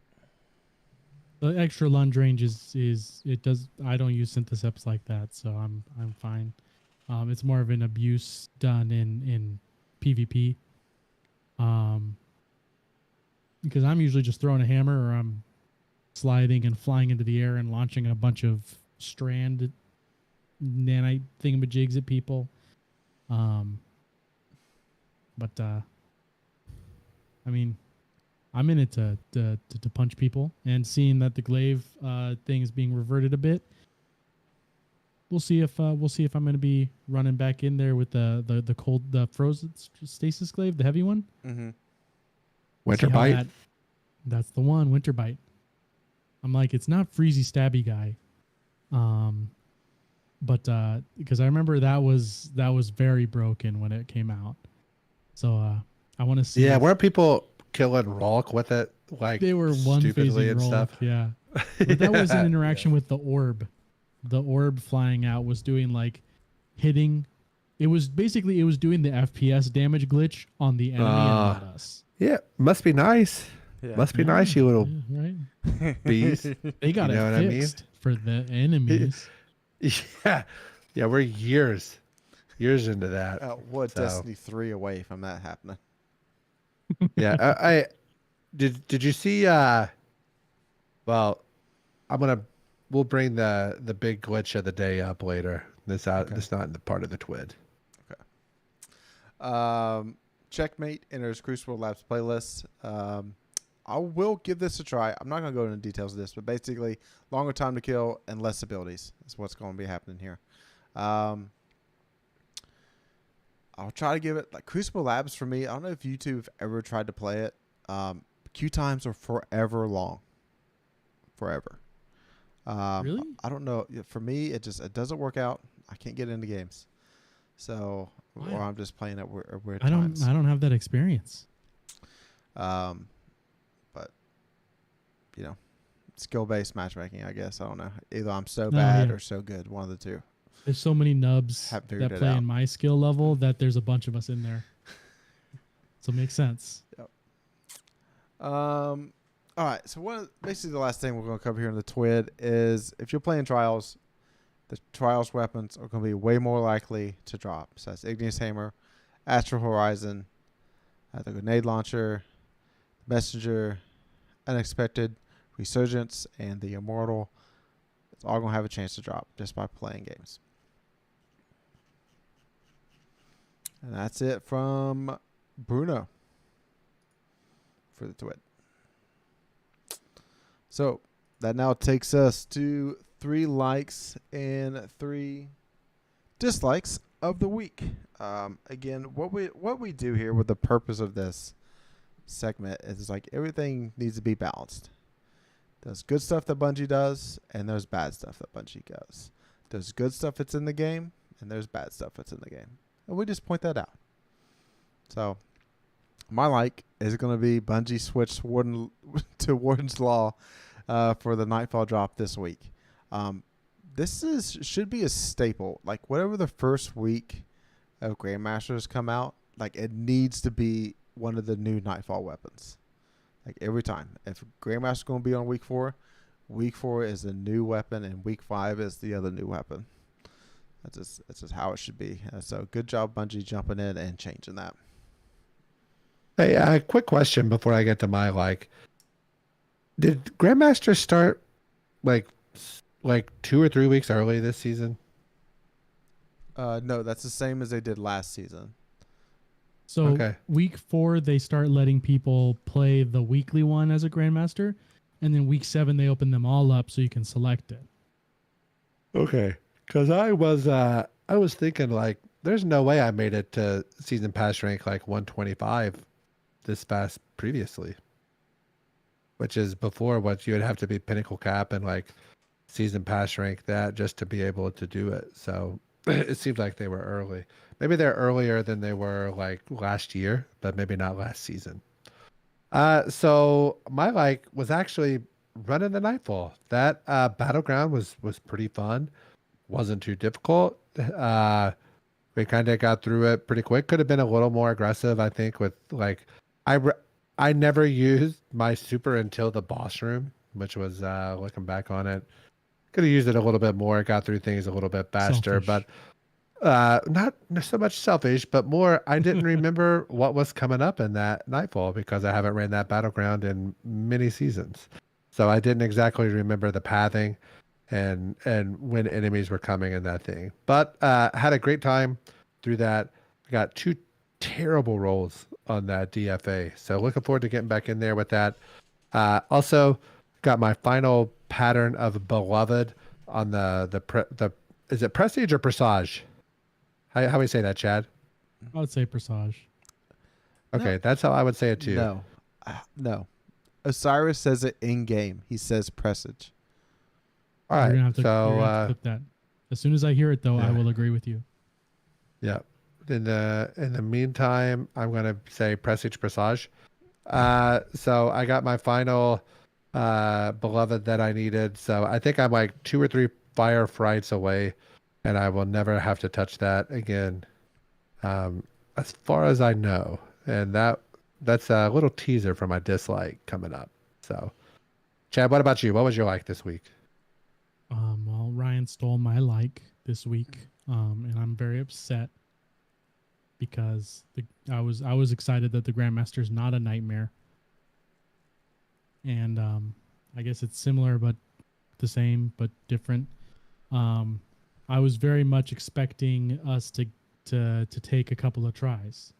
the extra lunge range is it does. I don't use Synthoceps like that, so I'm fine. It's more of an abuse done in PvP. Because I'm usually just throwing a hammer or I'm sliding and flying into the air and launching a bunch of strand nanite thingamajigs at people. But I mean, I'm in it to punch people, and seeing that the glaive thing is being reverted a bit, we'll see if I'm going to be running back in there with the frozen stasis glaive, the heavy one. Mm-hmm. Winter Bite. That's the one, Winter Bite. I'm like, it's not Freezy Stabby guy, but because I remember that was very broken when it came out, so I want to see. Yeah, weren't people killing Rolk with it? Like they were one stupidly phasing and Rolk, stuff. yeah. But that was an interaction with the orb. The orb flying out was doing like hitting. It was doing the FPS damage glitch on the enemy and not us. Yeah, must be nice. Yeah. Must be nice, you little right. bees. They got You know it what I fixed for the enemies. Yeah, we're years into that. What So. Destiny 3 away from that happening. Yeah, I did you see? Well, we'll bring the big glitch of the day up later. This not in the part of the TWID. Okay. Checkmate enters Crucible Labs playlist. I will give this a try. I'm not going to go into details of this, but basically, longer time to kill and less abilities is what's going to be happening here. I'll try to give it like Crucible Labs for me. I don't know if you two have ever tried to play it. Queue times are forever long. Forever. Really? I don't know. For me, it doesn't work out. I can't get into games. So or I'm just playing at weird I times. don't have that experience. But skill-based matchmaking, I guess. I don't know. Either I'm so Oh, bad yeah. or so good. One of the two. There's so many nubs Have figured that it play out. in my skill level that there's a bunch of us in there. So it makes sense. All right. So basically the last thing we're going to cover here in the TWID is if you're playing trials, the trials weapons are going to be way more likely to drop. So that's Igneous Hammer, Astral Horizon, the Grenade Launcher, Messenger, Unexpected, Resurgence, and the Immortal. It's all going to have a chance to drop just by playing games. And that's it from Bruno for the TWID. So that now takes us to 3 likes and 3 dislikes of the week. Again, what we do here with the purpose of this segment is like everything needs to be balanced. There's good stuff that Bungie does, and there's bad stuff that Bungie does. There's good stuff that's in the game, and there's bad stuff that's in the game. And we just point that out. So, my like is going to be Bungie switched to Warden's Law for the Nightfall drop this week. This should be a staple. Like, whatever the first week of Grandmasters come out, like, it needs to be one of the new Nightfall weapons. Like, every time. If Grandmaster's going to be on week 4 is a new weapon, and week 5 is the other new weapon. That's just how it should be. So good job, Bungie, jumping in and changing that. Hey, quick question before I get to my like. Did Grandmaster start like 2 or 3 weeks early this season? No, that's the same as they did last season. So week 4, they start letting people play the weekly one as a Grandmaster. And then week 7, they open them all up so you can select it. Okay. Because I was thinking like, there's no way I made it to season pass rank like 125 this fast previously. Which is before what you would have to be pinnacle cap and like season pass rank that just to be able to do it. So it seems like they were early. Maybe they're earlier than they were like last year, but maybe not last season. So my like was actually running the Nightfall. That battleground was pretty fun. Wasn't too difficult. We kind of got through it pretty quick. Could have been a little more aggressive, I think, with like I never used my super until the boss room, which was looking back on it. Could have used it a little bit more, got through things a little bit faster, Selfish. but not so much selfish, but more I didn't remember what was coming up in that Nightfall because I haven't ran that battleground in many seasons. So I didn't exactly remember the pathing and when enemies were coming in that thing. But had a great time through that. I got 2 terrible rolls on that DFA. So looking forward to getting back in there with that. Also got my final pattern of Beloved on the is it Prestige or Presage? How we say that, Chad? I would say Presage. Okay, that's how I would say it too. No. Osiris says it in game. He says Presage. All You're right. gonna have to flip that. As soon as I hear it, though, I will agree with you. Yeah. In the meantime, I'm gonna say Prestige Presage. So I got my final Beloved that I needed. So I think I'm like 2 or 3 fire frights away, and I will never have to touch that again, as far as I know. And that's a little teaser for my dislike coming up. So, Chad, what about you? What was your like this week? Well, Ryan stole my like this week, and I'm very upset because I was excited that the Grandmaster's not a nightmare, and I guess it's similar but the same but different. I was very much expecting us to take a couple of tries.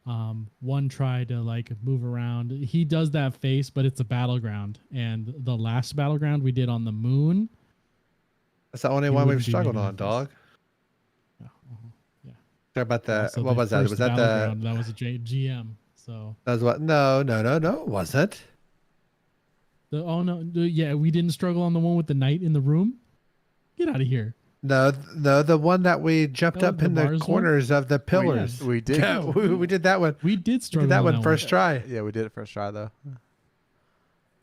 One try to like move around. He does that face, but it's a battleground, and the last battleground we did on the moon. That's the only one we've struggled on, dog. Yeah. Sorry about that. Also, What was that? Was that the? That was a GM. So That was what? No, it wasn't. yeah, we didn't struggle on the one with the knight in the room. Get out of here. No, the one that we jumped That was up the in the bars one? corners of the pillars. We did. Yeah, Oh, we did that one. We did We struggle did that on one that first try. Yeah, we did it first try though.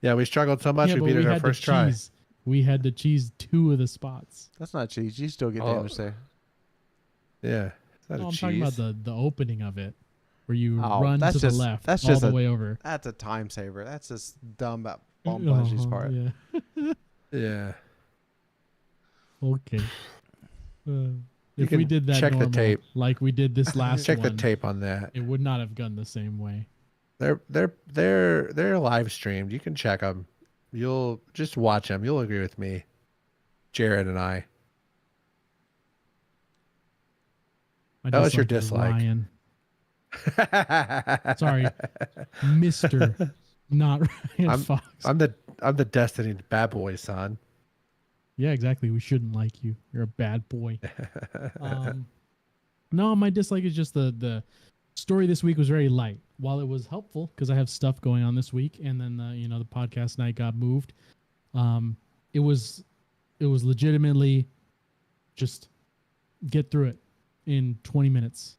Yeah, we struggled so much Yeah, we but beat we it our had to first try. cheese. We had to cheese 2 of the spots. That's not cheese. You still get Oh. damage there. Yeah, it's not Oh, a I'm cheese. talking about the opening of it, where you Oh, run that's to the just- left that's all just the a- way over. That's a time saver. That's just dumb on Bungie's part. Yeah. Yeah, Okay. If can we did that check the normal, tape. like we did this last check the one, tape on that. it would not have gone the same way. They're live streamed. You can check them. You'll just watch them. You'll agree with me, Jared and I. My That was your dislike is dislike. Ryan. Sorry, Mister, not Ryan Fox. I'm the Destiny bad boy, son. Yeah, exactly. We shouldn't like you. You're a bad boy. No, my dislike is just the story this week was very light. While it was helpful because I have stuff going on this week, and then the podcast night got moved. It was legitimately just get through it in 20 minutes.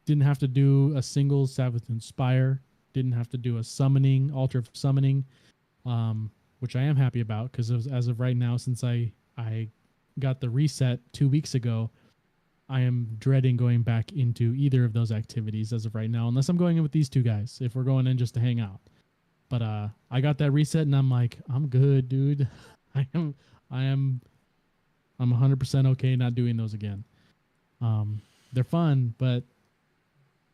Didn't have to do a single Sabbath Inspire. Didn't have to do a summoning, altar of summoning, which I am happy about because as of right now, since I got the reset 2 weeks ago, I am dreading going back into either of those activities as of right now, unless I'm going in with these 2 guys, if we're going in just to hang out. But I got that reset and I'm like, I'm good, dude. I'm 100% okay not doing those again. They're fun, but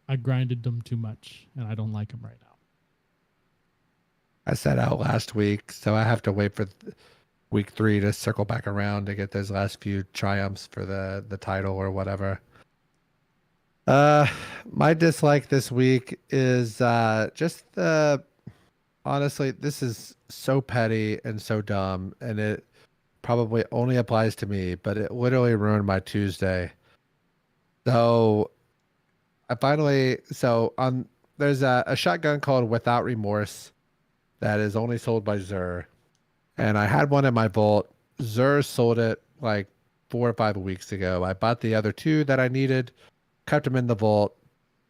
I grinded them too much and I don't like them right now. I set out last week, so I have to wait for week 3 to circle back around to get those last few triumphs for the title or whatever. My dislike this week is just honestly, this is so petty and so dumb, and it probably only applies to me, but it literally ruined my Tuesday. So there's a shotgun called Without Remorse that is only sold by Xur. And I had one in my vault. Xur sold it like 4 or 5 weeks ago. I bought the other 2 that I needed, kept them in the vault.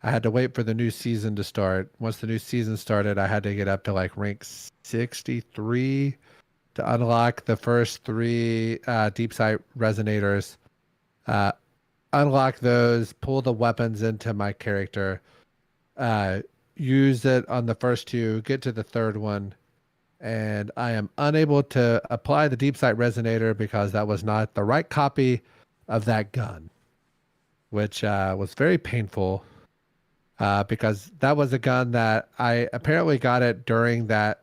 I had to wait for the new season to start. Once the new season started, I had to get up to like rank 63 to unlock the first 3 deep sight resonators. Unlock those, pull the weapons into my character, use it on the first 2, get to the 3rd one, and I am unable to apply the deep sight resonator because that was not the right copy of that gun, which was very painful because that was a gun that I apparently got it during that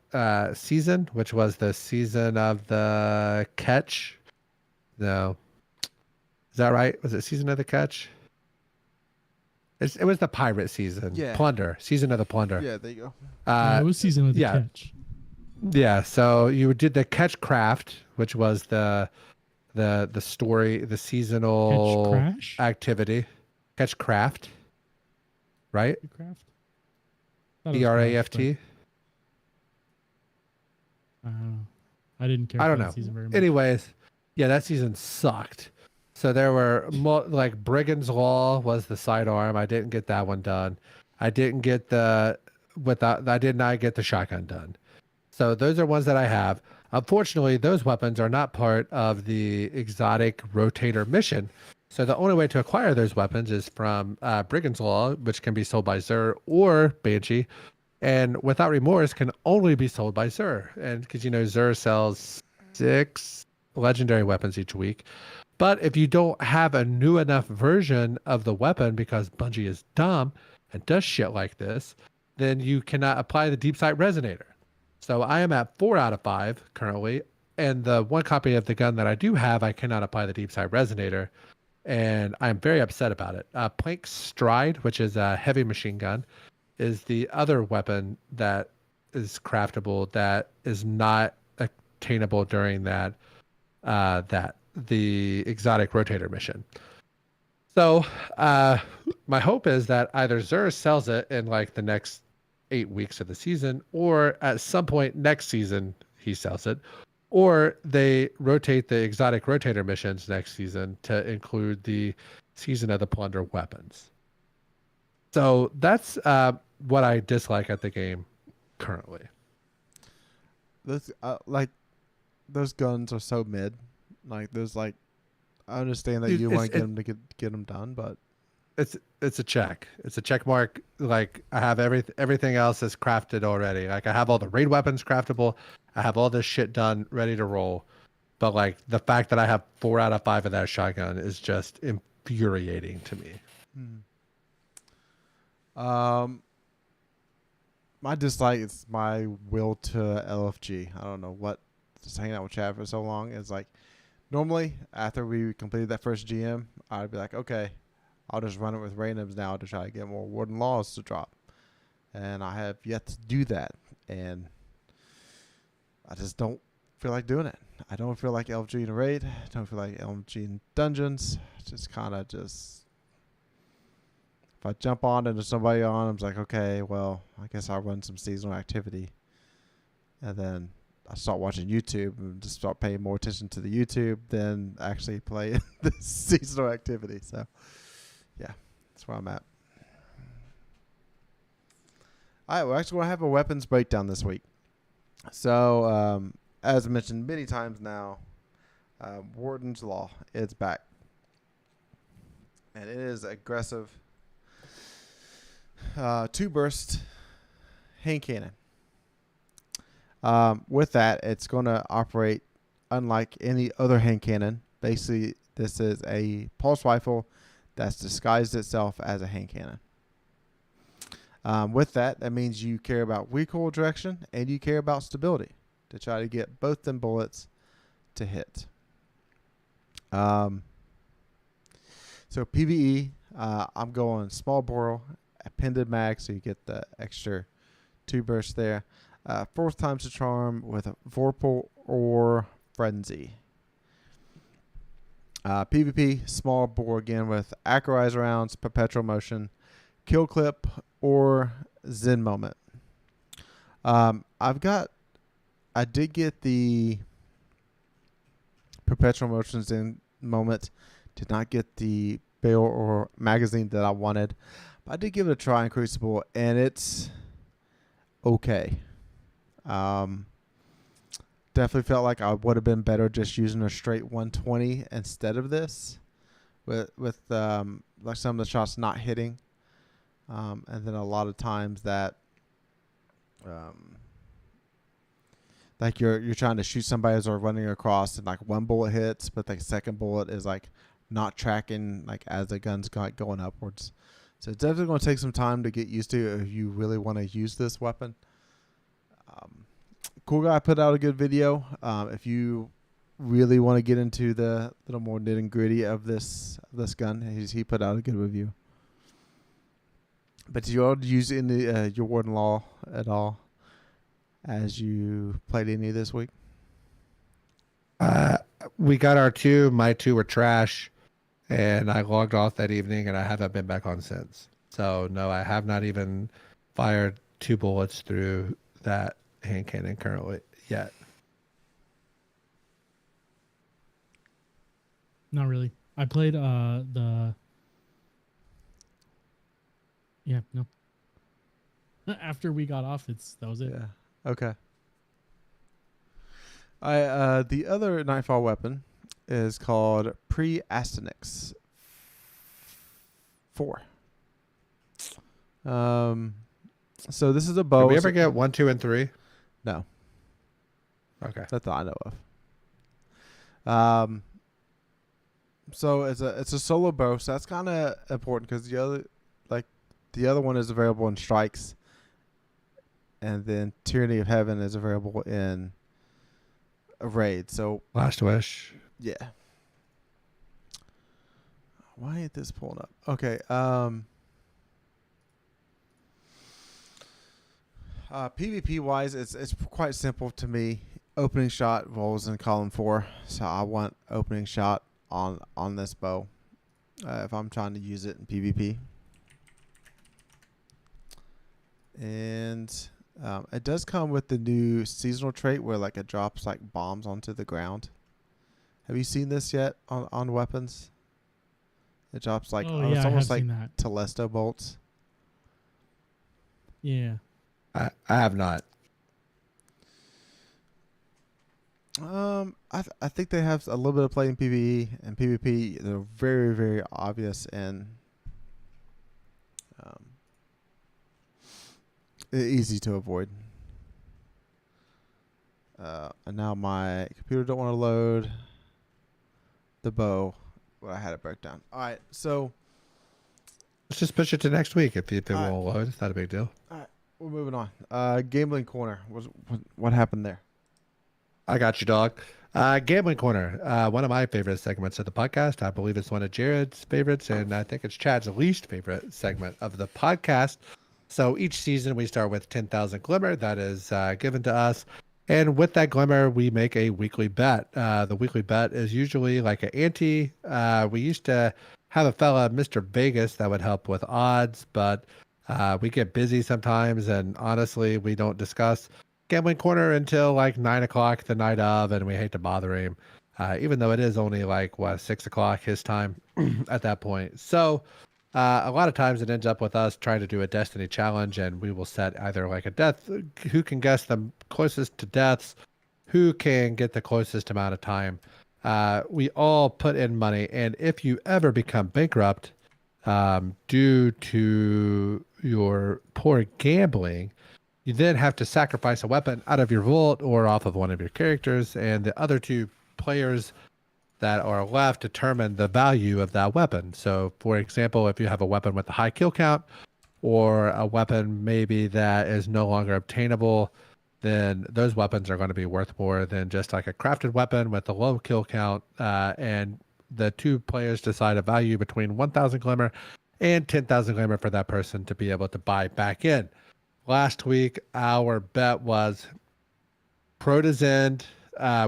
season, which was the season of the catch. No. Is that right? Was it season of the catch? It was the pirate season. Yeah. Plunder. Season of the plunder. Yeah, there you go. It was season of the yeah. catch. Yeah, so you did the catch craft, which was the story, the seasonal Catch crash? activity. Catch craft, right? Craft? Thought it was ERAFT. craft, but I didn't care I for don't that know. season very much. Anyways, yeah, that season sucked. So there were like Brigand's Law was the sidearm. I didn't get that one done. I didn't get I did not get the shotgun done. So those are ones that I have. Unfortunately, those weapons are not part of the exotic rotator mission. So the only way to acquire those weapons is from Brigand's Law, which can be sold by Xur or Banshee. And Without Remorse can only be sold by Xur. And because, Xur sells 6 legendary weapons each week. But if you don't have a new enough version of the weapon because Bungie is dumb and does shit like this, then you cannot apply the deep sight resonator. So I am at 4 out of 5 currently, and the one copy of the gun that I do have, I cannot apply the deep sight resonator, and I'm very upset about it. Plank Stride, which is a heavy machine gun, is the other weapon that is craftable that is not attainable during the exotic rotator mission. So my hope is that either Xur sells it in like the next 8 weeks of the season, or at some point next season he sells it, Or they rotate the exotic rotator missions next season to include the season of the plunder weapons. So that's what I dislike at the game currently. Those like those guns are so mid. Like there's like I understand that Dude, you want to get them done, but it's a check. It's a check mark. Like I have everything else is crafted already. Like I have all the raid weapons craftable. I have all this shit done, ready to roll. But like the fact that I have 4 out of 5 of that shotgun is just infuriating to me. my dislike is my will to LFG. I don't know what just hanging out with Chad for so long is like. Normally, after we completed that first GM, I'd be like, okay, I'll just run it with randoms now to try to get more Warden Laws to drop. And I have yet to do that. And I just don't feel like doing it. I don't feel like LFG in a raid. I don't feel like LFG in dungeons. Just kind of just... If I jump on and there's somebody on, I'm just like, okay, well, I guess I'll run some seasonal activity. And then I start watching YouTube and just start paying more attention to the YouTube than actually play the seasonal activity. So, yeah, that's where I'm at. All right, we're actually going to have a weapons breakdown this week. So, as I mentioned many times now, Warden's Law is back. And it is aggressive. 2-burst hand cannon. With that, it's going to operate unlike any other hand cannon. Basically, this is a pulse rifle that's disguised itself as a hand cannon. With that, that means you care about recoil direction and you care about stability to try to get both them bullets to hit. So PvE, I'm going small bore, appended mag, so you get the extra 2 bursts there. 4th time's the charm with a Vorpal or Frenzy. PvP, small bore again with Acrorize rounds, Perpetual Motion, Kill Clip, or Zen Moment. I did get the Perpetual Motion Zen Moment. Did not get the barrel or magazine that I wanted. But I did give it a try in Crucible, and it's okay. Definitely felt like I would have been better just using a straight 120 instead of this, with like some of the shots not hitting, and then a lot of times that, like you're trying to shoot somebody as they're running across and like one bullet hits, but the second bullet is like not tracking like as the gun's going upwards. So it's definitely going to take some time to get used to if you really want to use this weapon. Cool Guy put out a good video. If you really want to get into the little more nitty gritty of this gun, he put out a good review. But did you all use any your Warden Law at all as you played any this week? We got our 2. My 2 were trash, and I logged off that evening, and I haven't been back on since. So no, I have not even fired 2 bullets through that hand cannon currently yet. Not really. I played no. After we got off, that was it. Yeah. Okay. The other Nightfall weapon is called Pre-Astenix 4. So this is a bow. Did we ever get 1, 2, and 3? No. Okay. That's all I know of. So it's a solo bow, so that's kind of important because the other one is available in strikes, and then Tyranny of Heaven is available in a raid. So Last Wish. yeah. Why ain't this pulling up? Okay. PvP wise, it's quite simple to me. Opening shot rolls in column 4, so I want opening shot on this bow if I'm trying to use it in PvP. And It does come with the new seasonal trait where like it drops like bombs onto the ground. Have you seen this yet on weapons? It drops like Oh it's yeah, I almost have like seen that. Telesto bolts. Yeah. I have not. I think they have a little bit of play in PvE and PvP. They're very very obvious and um, easy to avoid. And now my computer don't want to load the bow. Well, I had it broke down. All right, so Let's just push it to next week if it All right. won't load. It's not a big deal. we're moving on. Gambling corner. What happened there? I got you, dog. Gambling Corner, one of my favorite segments of the podcast. I believe it's one of Jared's favorites, and I think it's Chad's least favorite segment of the podcast. So each season we start with 10,000 Glimmer that is given to us. And with that Glimmer, we make a weekly bet. The weekly bet is usually like an ante. We used to have a fella, Mr. Vegas, that would help with odds, but we get busy sometimes, and honestly, we don't discuss Gambling Corner until like 9 o'clock the night of, and we hate to bother him, even though it is only like 6 o'clock his time at that point. So a lot of times it ends up with us trying to do a Destiny challenge, and we will set either like a death, who can guess the closest to deaths, who can get the closest amount of time. We all put in money, and if you ever become bankrupt due to your poor gambling, you then have to sacrifice a weapon out of your vault or off of one of your characters, and the other two players that are left determine the value of that weapon. So, for example, if you have a weapon with a high kill count or a weapon maybe that is no longer obtainable, then those weapons are going to be worth more than just like a crafted weapon with a low kill count. And the two players decide a value between 1,000 Glimmer and 10,000 Glimmer for that person to be able to buy back in. Last week, our bet was Prota's End.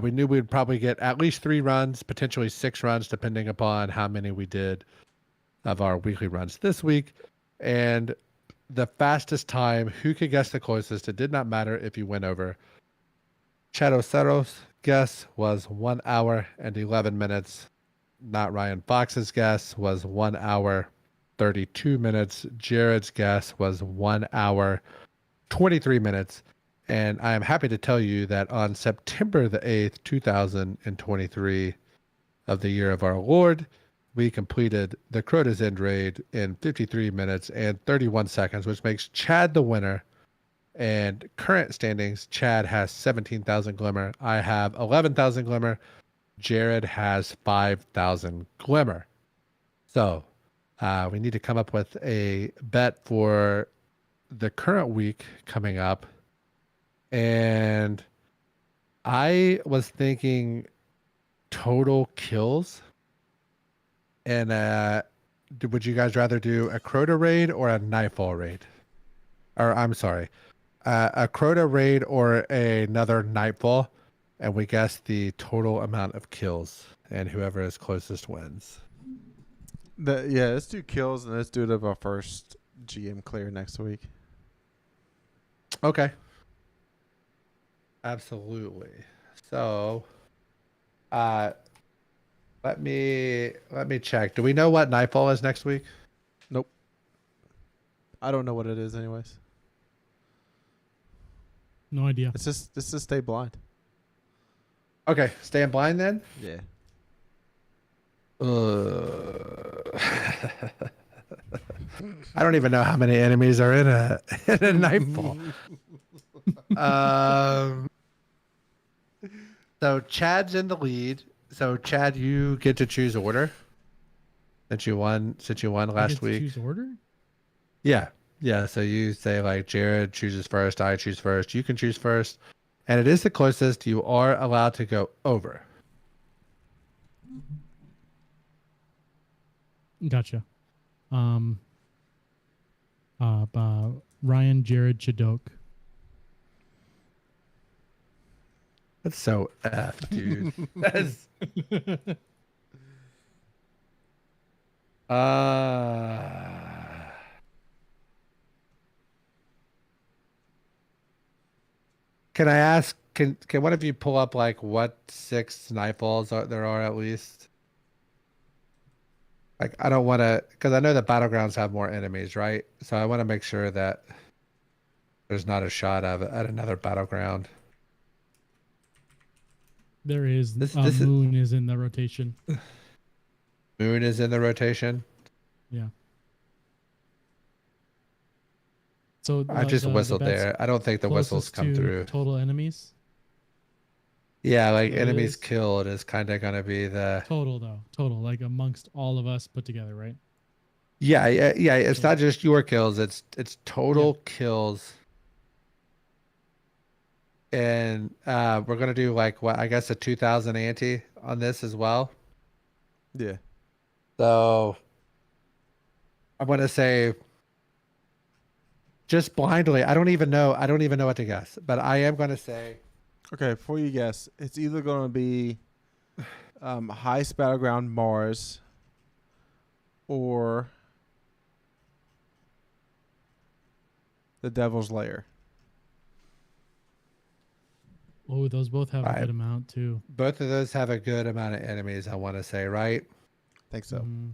We knew we'd probably get at least 3 runs, potentially 6 runs, depending upon how many we did of our weekly runs this week. And the fastest time, who could guess the closest? It did not matter if you went over. Chadocero's guess was 1 hour and 11 minutes. NotRyanFox's guess was 1 hour, 32 minutes. Jared's guess was 1 hour, 23 minutes. And I am happy to tell you that on September the 8th, 2023 of the year of our Lord, we completed the Crota's End raid in 53 minutes and 31 seconds, which makes Chad the winner. And current standings, Chad has 17,000 Glimmer. I have 11,000 Glimmer. Jared has 5,000 Glimmer. So we need to come up with a bet for the current week coming up. And I was thinking total kills. And would you guys rather do a Crota raid or a Nightfall raid? Or I'm sorry, a Crota raid or another Nightfall, and we guess the total amount of kills, and whoever is closest wins. Let's do kills and let's do it of our first GM clear next week. Okay. Absolutely. So, let me check. Do we know what Nightfall is next week? Nope. I don't know what it is anyways. No idea. It's just stay blind. Okay, staying blind then. Yeah. I don't even know how many enemies are in a Nightfall. So Chad's in the lead. So Chad, you get to choose order. Since you won last week. Choose order? Yeah. Yeah. So you say like Jared chooses first, I choose first. You can choose first. And it is the closest. You are allowed to go over. Gotcha. Ryan, Jared, Chadok. That's so F, dude. That's Can I ask? Can one of you pull up like what 6 nightfalls there are at least? Like I don't want to, because I know the battlegrounds have more enemies, right? So I want to make sure that there's not a shot of it at another battleground. There is This moon is in the rotation. Moon is in the rotation. Yeah. So I just whistled bets there. I don't think the whistles closest come to through. total enemies. Yeah, like It enemies is. killed is kind of gonna be the. Total though. Total, like amongst all of us put together, right? Yeah. It's So- not just your kills. It's total kills. And we're gonna do like what I guess a 2,000 ante on this as well. Yeah. So I'm gonna say just blindly. I don't even know. I don't even know what to guess. But I am gonna say Okay, before you guess, it's either going to be highest battleground Mars or the Devil's Lair. Oh, those both have a Alright. good amount too. both of those have a good amount of enemies. I want to say, right? Think so. Mhm.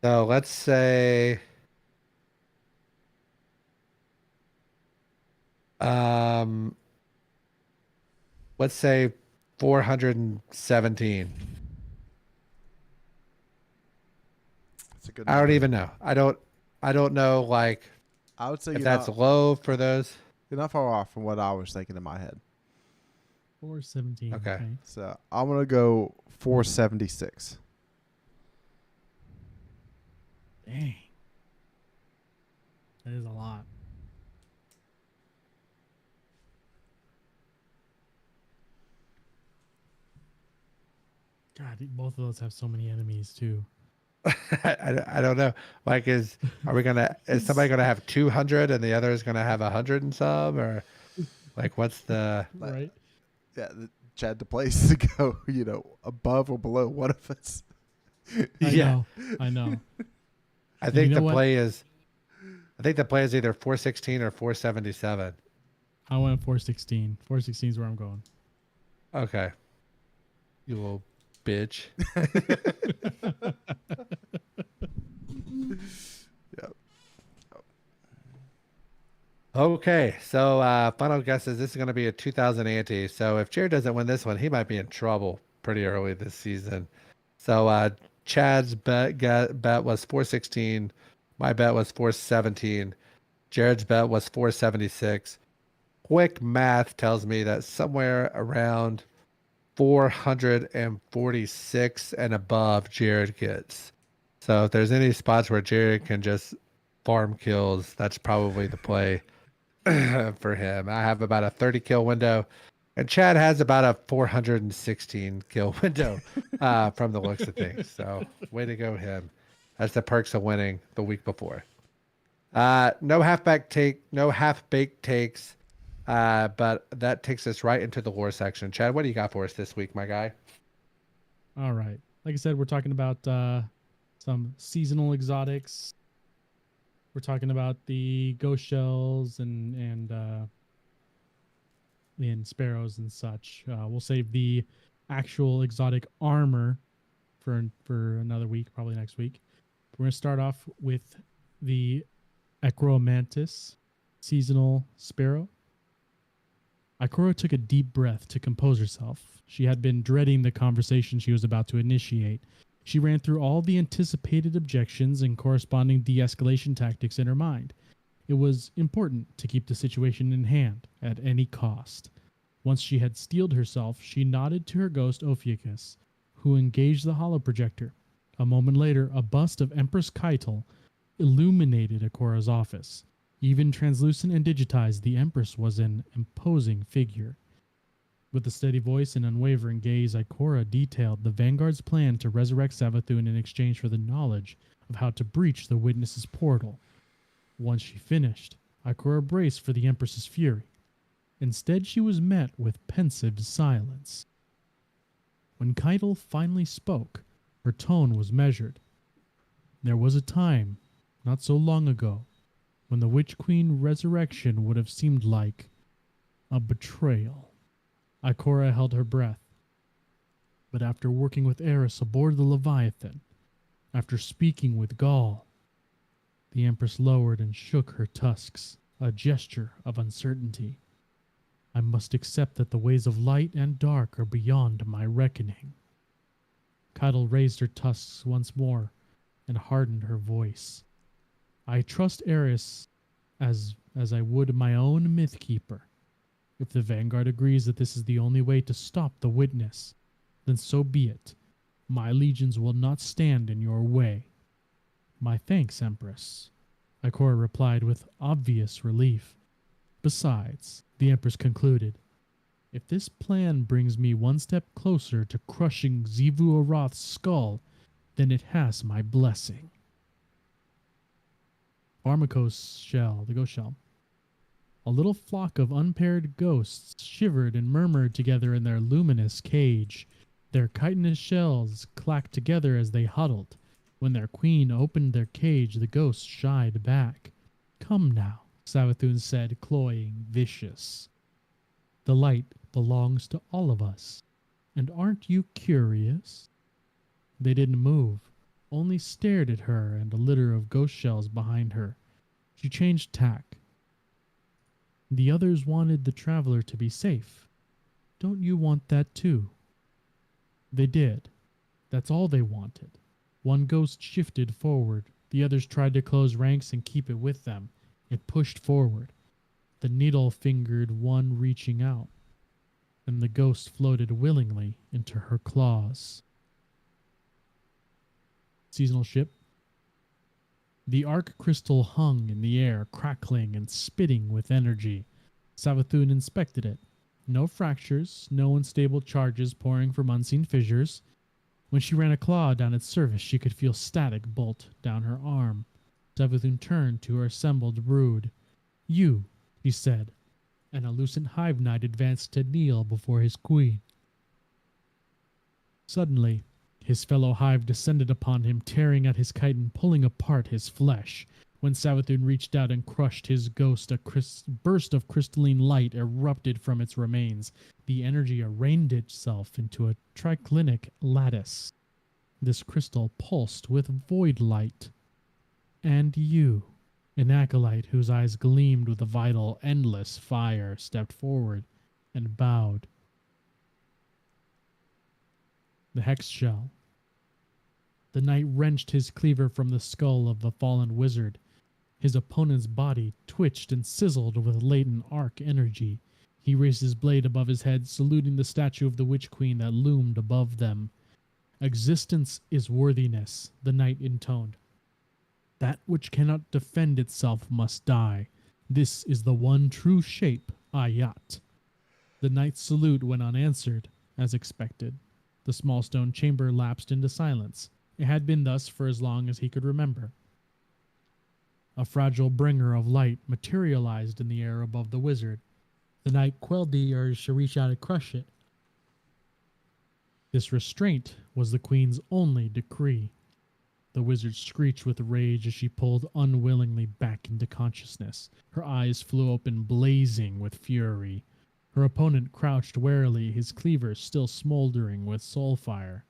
So let's say um let's say 417. That's a good I don't number. even know. I don't know like I would say if you're that's not, low for those. you're not far off from what I was thinking in my head. 417. Okay. Okay. So I'm going to go 476. Dang. That is a lot. God, both of those have so many enemies too. I don't know. Like is somebody gonna have 200 and the other is gonna have 100 and some, or like what's the Right? Yeah, Chad, the place to go, above or below one of us. I know. I And think you know the what? play is either 416 or 477. I went 416. 416 is where I'm going. Okay. You little bitch. Yep. Okay, so final guess is this is going to be a 2,000 ante. So if Jared doesn't win this one, he might be in trouble pretty early this season. So Chad's bet was 416. My bet was 417. Jared's bet was 476. Quick math tells me that somewhere around 446 and above Jared gets. So if there's any spots where Jared can just farm kills, that's probably the play for him. I have about a 30 kill window, and Chad has about a 416 kill window from the looks of things. So way to go him. That's the perks of winning the week before. No half-baked takes. But that takes us right into the lore section. Chad, what do you got for us this week, my guy? All right. Like I said, we're talking about some seasonal exotics. We're talking about the ghost shells and sparrows and such. We'll save the actual exotic armor for another week, probably next week. We're gonna start off with the Acromantis seasonal sparrow. Ikora took a deep breath to compose herself. She had been dreading the conversation she was about to initiate. She ran through all the anticipated objections and corresponding de-escalation tactics in her mind. It was important to keep the situation in hand at any cost. Once she had steeled herself, she nodded to her ghost Ophiuchus, who engaged the holoprojector. A moment later, a bust of Empress Keitel illuminated Ikora's office. Even translucent and digitized, the Empress was an imposing figure. With a steady voice and unwavering gaze, Ikora detailed the Vanguard's plan to resurrect Savathun in exchange for the knowledge of how to breach the Witness's portal. Once she finished, Ikora braced for the Empress's fury. Instead, she was met with pensive silence. When Keitel finally spoke, her tone was measured. There was a time, not so long ago, when the Witch Queen resurrection would have seemed like a betrayal. Ikora held her breath. But after working with Eris aboard the Leviathan, after speaking with Gaul, the Empress lowered and shook her tusks, a gesture of uncertainty. I must accept that the ways of light and dark are beyond my reckoning. Caiatl raised her tusks once more and hardened her voice. I trust Eris as I would my own Mythkeeper. If the Vanguard agrees that this is the only way to stop the Witness, then so be it. My legions will not stand in your way. My thanks, Empress, Ikora replied with obvious relief. Besides, the Empress concluded, if this plan brings me one step closer to crushing Xivu Arath's skull, then it has my blessing. Pharmakos shell, the ghost shell. A little flock of unpaired ghosts shivered and murmured together in their luminous cage. Their chitinous shells clacked together as they huddled. When their queen opened their cage, the ghosts shied back. Come now, Savathun said, cloying, vicious. The light belongs to all of us. And aren't you curious? They didn't move, only stared at her and a litter of ghost shells behind her. She changed tack. The others wanted the traveler to be safe. Don't you want that too? They did. That's all they wanted. One ghost shifted forward. The others tried to close ranks and keep it with them. It pushed forward. The needle fingered one reaching out, and the ghost floated willingly into her claws. Seasonal ship. The arc crystal hung in the air, crackling and spitting with energy. Savathun inspected it. No fractures, no unstable charges pouring from unseen fissures. When she ran a claw down its surface, she could feel static bolt down her arm. Savathun turned to her assembled brood. You, he said. An elucent hive knight advanced to kneel before his queen. Suddenly, his fellow hive descended upon him, tearing at his chitin, pulling apart his flesh. When Savathun reached out and crushed his ghost, a burst of crystalline light erupted from its remains. The energy arranged itself into a triclinic lattice. This crystal pulsed with void light. And you, an acolyte whose eyes gleamed with a vital, endless fire, stepped forward and bowed. The hex shell. The knight wrenched his cleaver from the skull of the fallen wizard. His opponent's body twitched and sizzled with latent arc energy. He raised his blade above his head, saluting the statue of the Witch Queen that loomed above them. Existence is worthiness, the knight intoned. That which cannot defend itself must die. This is the one true shape, Ayat. The knight's salute went unanswered, as expected. The small stone chamber lapsed into silence. It had been thus for as long as he could remember. A fragile bringer of light materialized in the air above the wizard. The knight quelled the urge to reach out and crush it. This restraint was the queen's only decree. The wizard screeched with rage as she pulled unwillingly back into consciousness. Her eyes flew open, blazing with fury. Her opponent crouched warily, his cleaver still smoldering with soul fire.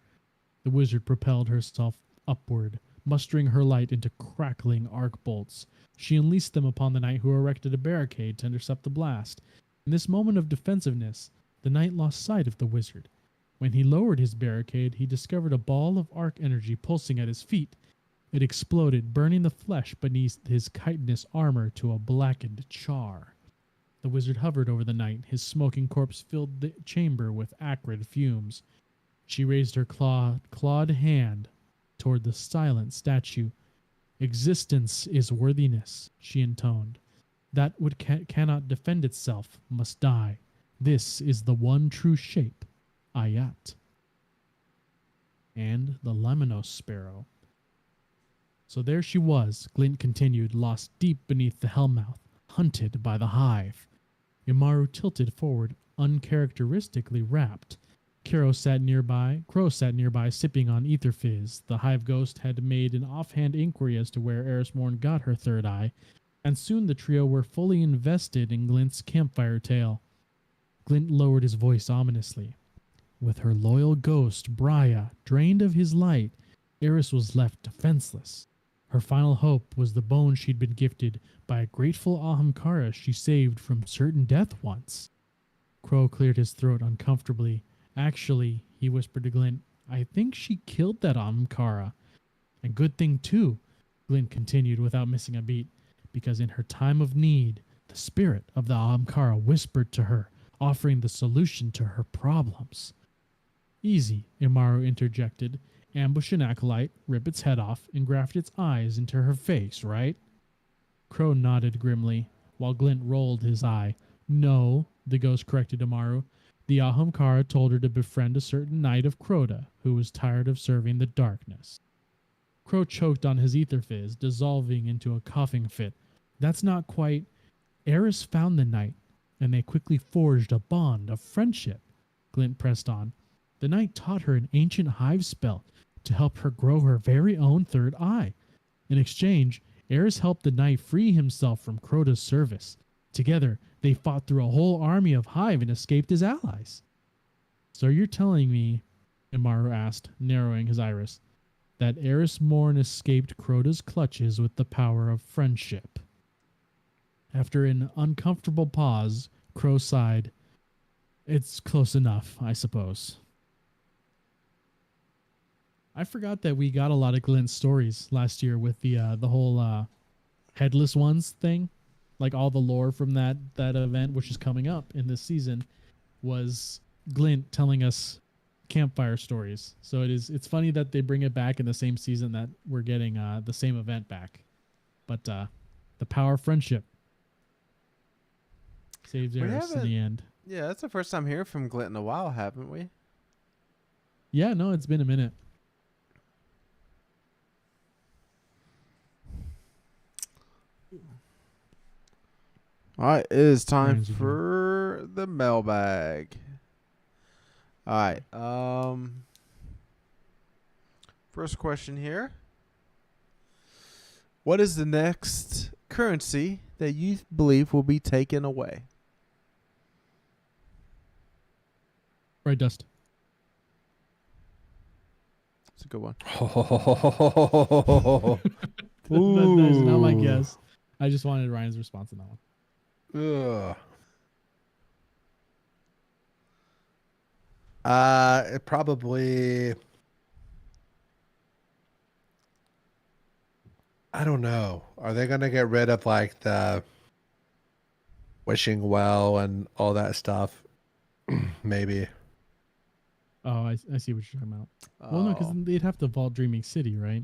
The wizard propelled herself upward, mustering her light into crackling arc bolts. She unleashed them upon the knight, who erected a barricade to intercept the blast. In this moment of defensiveness, the knight lost sight of the wizard. When he lowered his barricade, he discovered a ball of arc energy pulsing at his feet. It exploded, burning the flesh beneath his chitinous armor to a blackened char. The wizard hovered over the knight. His smoking corpse filled the chamber with acrid fumes. She raised her clawed hand toward the silent statue. Existence is worthiness, she intoned. That which cannot defend itself must die. This is the one true shape, Ayat. And the Lemnos sparrow. So there she was, Glint continued, lost deep beneath the hellmouth, hunted by the hive. Imaru tilted forward, uncharacteristically rapt. Crow sat nearby, sipping on ether fizz. The hive ghost had made an offhand inquiry as to where Erismorn got her third eye. And soon the trio were fully invested in Glint's campfire tale. Glint lowered his voice ominously. With her loyal ghost, Brya, drained of his light, Eris was left defenseless. Her final hope was the bone she'd been gifted by a grateful Ahamkara she saved from certain death once. Crow cleared his throat uncomfortably. Actually, he whispered to Glint, I think she killed that Ahamkara. And good thing, too, Glint continued without missing a beat, because in her time of need, the spirit of the Ahamkara whispered to her, offering the solution to her problems. Easy, Imaru interjected. Ambush an acolyte, rip its head off, and graft its eyes into her face, right? Crow nodded grimly, while Glint rolled his eye. No, the ghost corrected Imaru. The Ahamkara told her to befriend a certain knight of Crota who was tired of serving the darkness. Crow choked on his ether fizz, dissolving into a coughing fit. That's not quite. Eris found the knight, and they quickly forged a bond of friendship. Glint pressed on. The knight taught her an ancient hive spell to help her grow her very own third eye. In exchange, Eris helped the knight free himself from Crota's service. Together, they fought through a whole army of hive and escaped as allies. So you're telling me, Imaru asked, narrowing his iris, that Eris Morn escaped Crota's clutches with the power of friendship. After an uncomfortable pause, Crow sighed. It's close enough, I suppose. I forgot that we got a lot of Glint stories last year with the whole headless ones thing. Like all the lore from that event, which is coming up in this season, was Glint telling us campfire stories. So it's funny that they bring it back in the same season that we're getting the same event back. But the power of friendship saves Eris in the end. Yeah, that's the first time hearing from Glint in a while, haven't we? Yeah, no, it's been a minute. All right, it is time Ryan's for the mailbag. All right. First question here. What is the next currency that you believe will be taken away? Right, Dust. That's a good one. That is not my guess. I just wanted Ryan's response on that one. Ugh. It probably. I don't know. Are they gonna get rid of like the wishing well and all that stuff? Maybe. Oh, I see what you're talking about. Well, no, because they'd have to vault Dreaming City, right?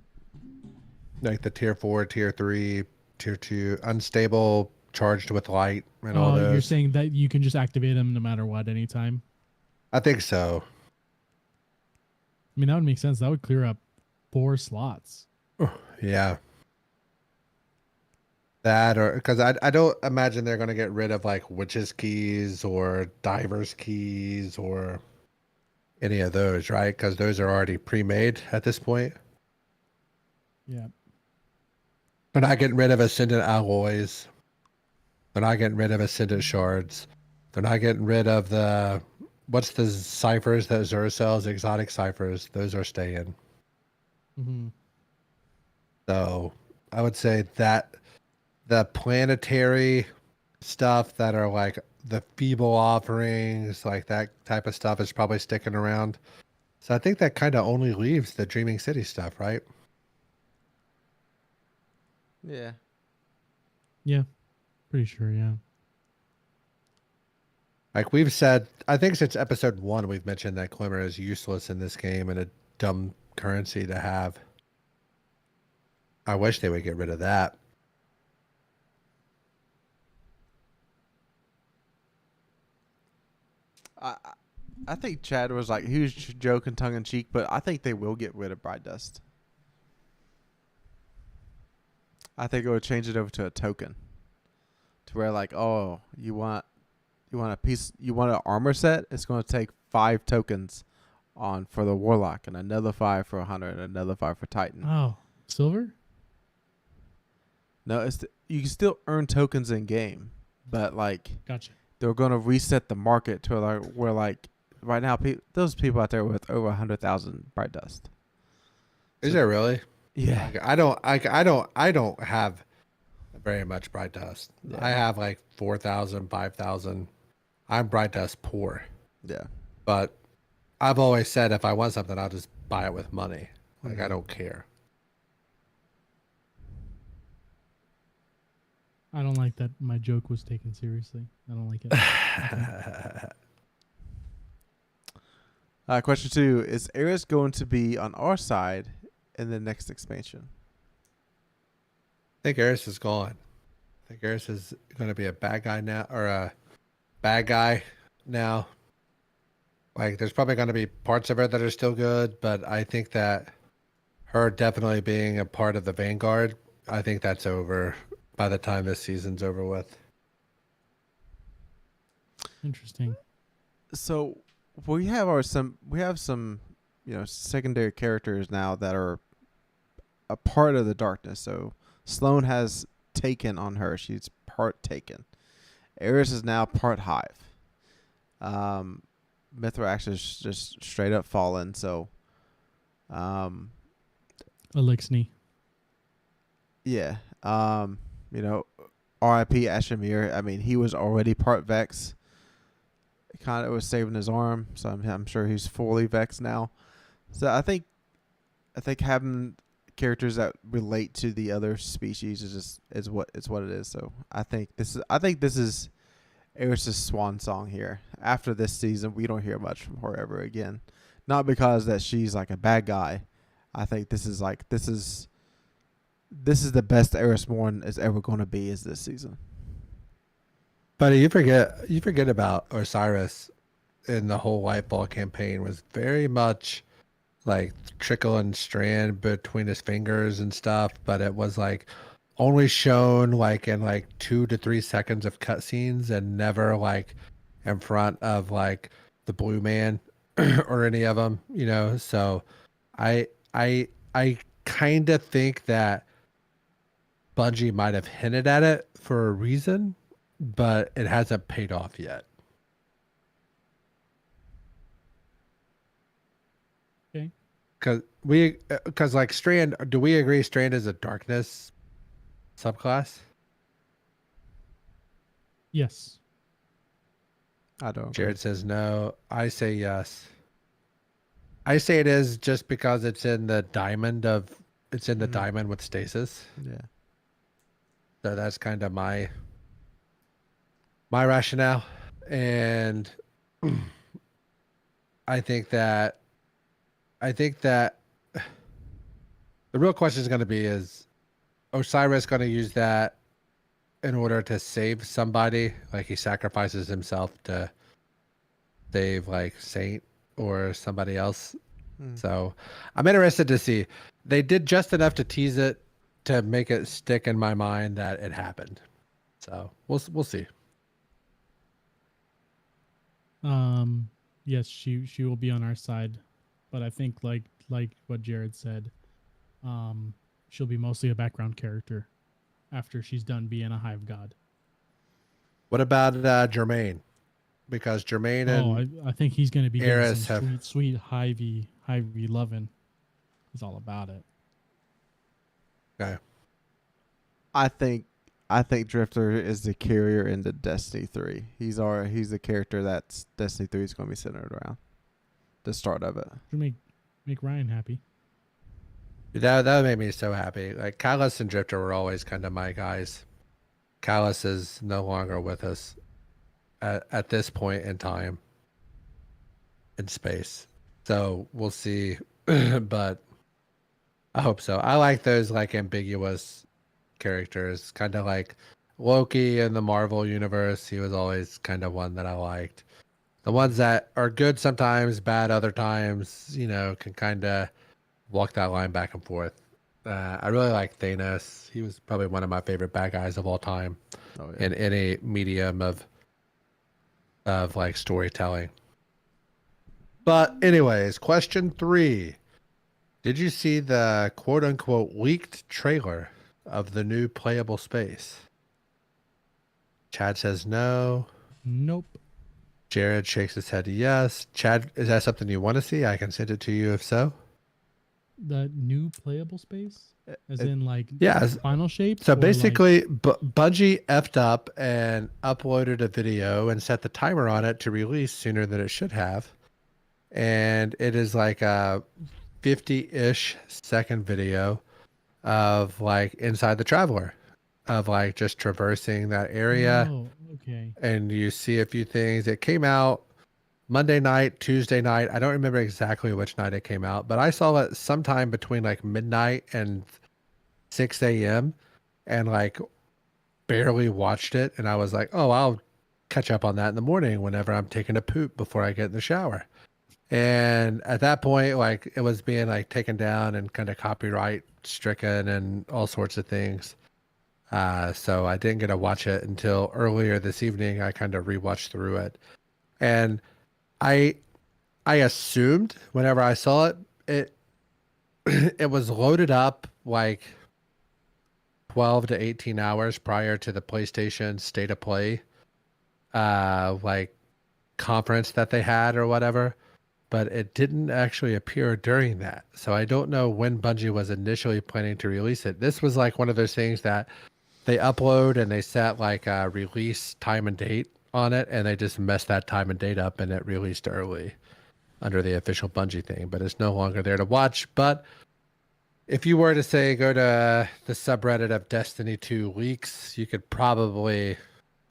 Like the tier 4, tier 3, tier 2, unstable, charged with light, and all those. You're saying that you can just activate them no matter what, anytime? I think so. I mean, that would make sense. That would clear up 4 slots. Yeah. That, or because I don't imagine they're going to get rid of like witches keys or divers keys or any of those, right? Because those are already pre-made at this point. Yeah. They're not getting rid of ascendant alloys. They're not getting rid of ascendant shards. They're not getting rid of the what's the ciphers that Zura sells, exotic ciphers. Those are staying. Mm-hmm. So I would say that the planetary stuff that are like the feeble offerings, like that type of stuff is probably sticking around. So I think that kind of only leaves the Dreaming City stuff, right? Yeah. Yeah. Pretty sure, yeah. Like we've said, I think since episode 1, we've mentioned that Glimmer is useless in this game and a dumb currency to have. I wish they would get rid of that. I think Chad was like, he was joking tongue in cheek, but I think they will get rid of Bright Dust. I think it would change it over to a token, to where like, oh, you want a piece, you want an armor set. It's going to take 5 tokens on for the Warlock, and another 5 for a Hunter, and another 5 for Titan. Oh, silver? No, you can still earn tokens in game, but like Gotcha. they're gonna reset the market to like where like right now those people out there with over 100,000 bright dust. Is So- there really? Yeah. Like, I don't have very much bright dust. Yeah. I have like 4,000, 5,000. I'm bright dust poor, Yeah. but I've always said if I want something, I'll just buy it with money. Like I don't care. I don't like that my joke was taken seriously. I don't like it. Question 2: Is Eris going to be on our side in the next expansion? I think Eris is gone. I think Eris is going to be a bad guy now, or a bad guy now. Like, there's probably going to be parts of her that are still good, but I think that her definitely being a part of the Vanguard, I think that's over by the time this season's over with. Interesting. So we have some secondary characters now that are a part of the darkness. So Sloane has taken on her. She's part taken. Eris is now part hive. Mithrax is just straight up fallen. So Elixni. yeah. R.I.P. Ashamir. I mean, he was already part Vex. Kind of was saving his arm, so I'm sure he's fully Vex now. So I think having characters that relate to the other species is what it is. So I think this is Eris's swan song here. After this season, we don't hear much from her ever again. Not because that she's like a bad guy. I think this is the best Eris Morn is ever going to be is this season. But you forget about Osiris in the whole Lightfall campaign was very much like trickle and strand between his fingers and stuff, but it was like only shown like in like 2 to 3 seconds of cutscenes and never like in front of like the Blue Man or any of them, So I kind of think that Bungie might have hinted at it for a reason, but it hasn't paid off yet. Okay. Because like Strand, do we agree Strand is a darkness subclass? Yes. I don't. Jared says no. I say yes. I say it is just because it's in the diamond diamond with stasis. Yeah. So that's kind of my rationale. And I think that the real question is going to be, is Osiris going to use that in order to save somebody? Like he sacrifices himself to save like Saint or somebody else. So I'm interested to see. They did just enough to tease it to make it stick in my mind that it happened. So we'll see. Yes, she will be on our side, but I think like what Jared said, she'll be mostly a background character after she's done being a hive god. What about Jermaine? Because Jermaine and I think he's going to be getting Eris some sweet hivey loving. He's all about it. okay. I think Drifter is the carrier in the Destiny 3. He's the character that's Destiny 3 is going to be centered around. The start of it. To make Ryan happy. That would make me so happy. Like Callus and Drifter were always kind of my guys. Callus is no longer with us at this point in time in space. So we'll see. But I hope so. I like those like ambiguous characters, kind of like Loki in the Marvel universe. He was always kind of one that I liked. The ones that are good sometimes, bad other times, can kind of walk that line back and forth. I really like Thanos. He was probably one of my favorite bad guys of all time in any medium of like storytelling. But anyways, question 3. Did you see the quote unquote leaked trailer of the new playable space? Chad says no. Nope. Jared shakes his head yes. Chad, is that something you want to see? I can send it to you if so. The new playable space, as in like Yeah. final shape. So or basically, Bungie effed up and uploaded a video and set the timer on it to release sooner than it should have. And it is like a 50-ish second video of like inside the Traveler, of like just traversing that area. Oh, okay. And you see a few things. It came out Monday night, Tuesday night. I don't remember exactly which night it came out, but I saw it sometime between like midnight and 6 a.m. and like barely watched it. And I was like, oh, I'll catch up on that in the morning whenever I'm taking a poop before I get in the shower. And at that point, like it was being like taken down and kind of copyright stricken and all sorts of things. So I didn't get to watch it until earlier this evening. I kind of rewatched through it. And I assumed whenever I saw it, it was loaded up like 12 to 18 hours prior to the PlayStation State of Play like conference that they had or whatever, but it didn't actually appear during that. So I don't know when Bungie was initially planning to release it. This was like one of those things that they upload and they set like a release time and date on it, and they just messed that time and date up and it released early under the official Bungie thing, but it's no longer there to watch. But if you were to say go to the subreddit of Destiny 2 leaks, you could probably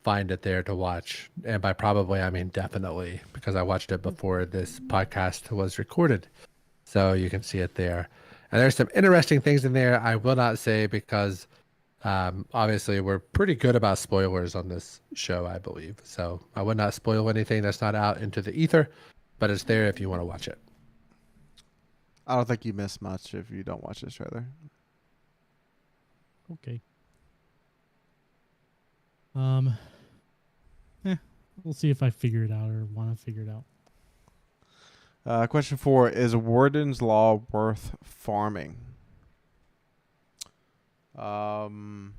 find it there to watch. And by probably, I mean definitely, because I watched it before this podcast was recorded. So you can see it there. And there's some interesting things in there I will not say because obviously we're pretty good about spoilers on this show, I believe. So I would not spoil anything that's not out into the ether, but it's there if you want to watch it. I don't think you miss much if you don't watch this trailer. Okay. We'll see if I figure it out or want to figure it out. Question 4, is Warden's Law worth farming? The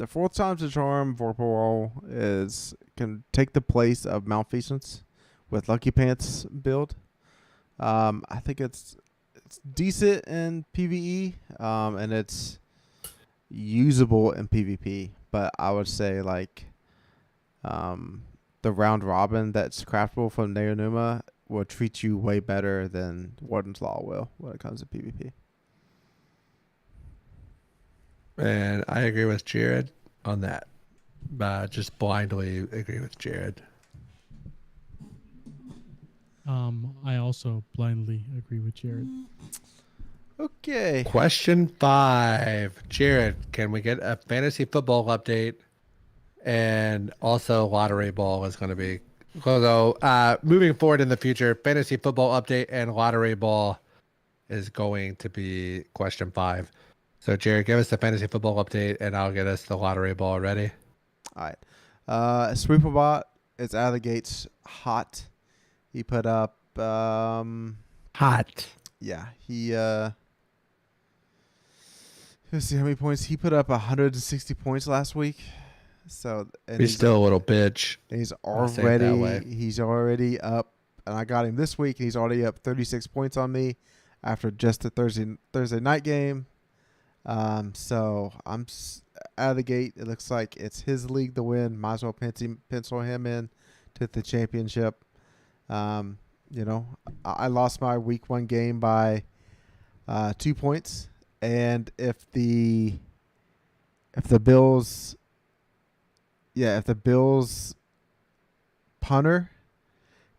fourth time's a charm Vorpal can take the place of Malfeasance with Lucky Pants build. I think it's decent in PvE, and it's usable in PvP. But I would say like the round robin that's craftable from Neonuma will treat you way better than Warden's Law will when it comes to PvP. And I agree with Jared on that. Just blindly agree with Jared. I also blindly agree with Jared. Okay. Question 5. Jared, can we get a fantasy football update? And also lottery ball is going to be... Although, moving forward in the future, fantasy football update and lottery ball is going to be question 5. So, Jared, give us the fantasy football update, and I'll get us the lottery ball ready. All right. Sweeperbot is out of the gates hot. He put up... Hot. Yeah. Let's see how many points. He put up 160 points last week. So and He's still a little bitch. He's I'll say it that way. already up, and I got him this week, and he's already up 36 points on me after just the Thursday night game. So I'm out of the gate. It looks like it's his league to win. Might as well pencil him in to the championship. I lost my week 1 game by 2 points, and if the Bills punter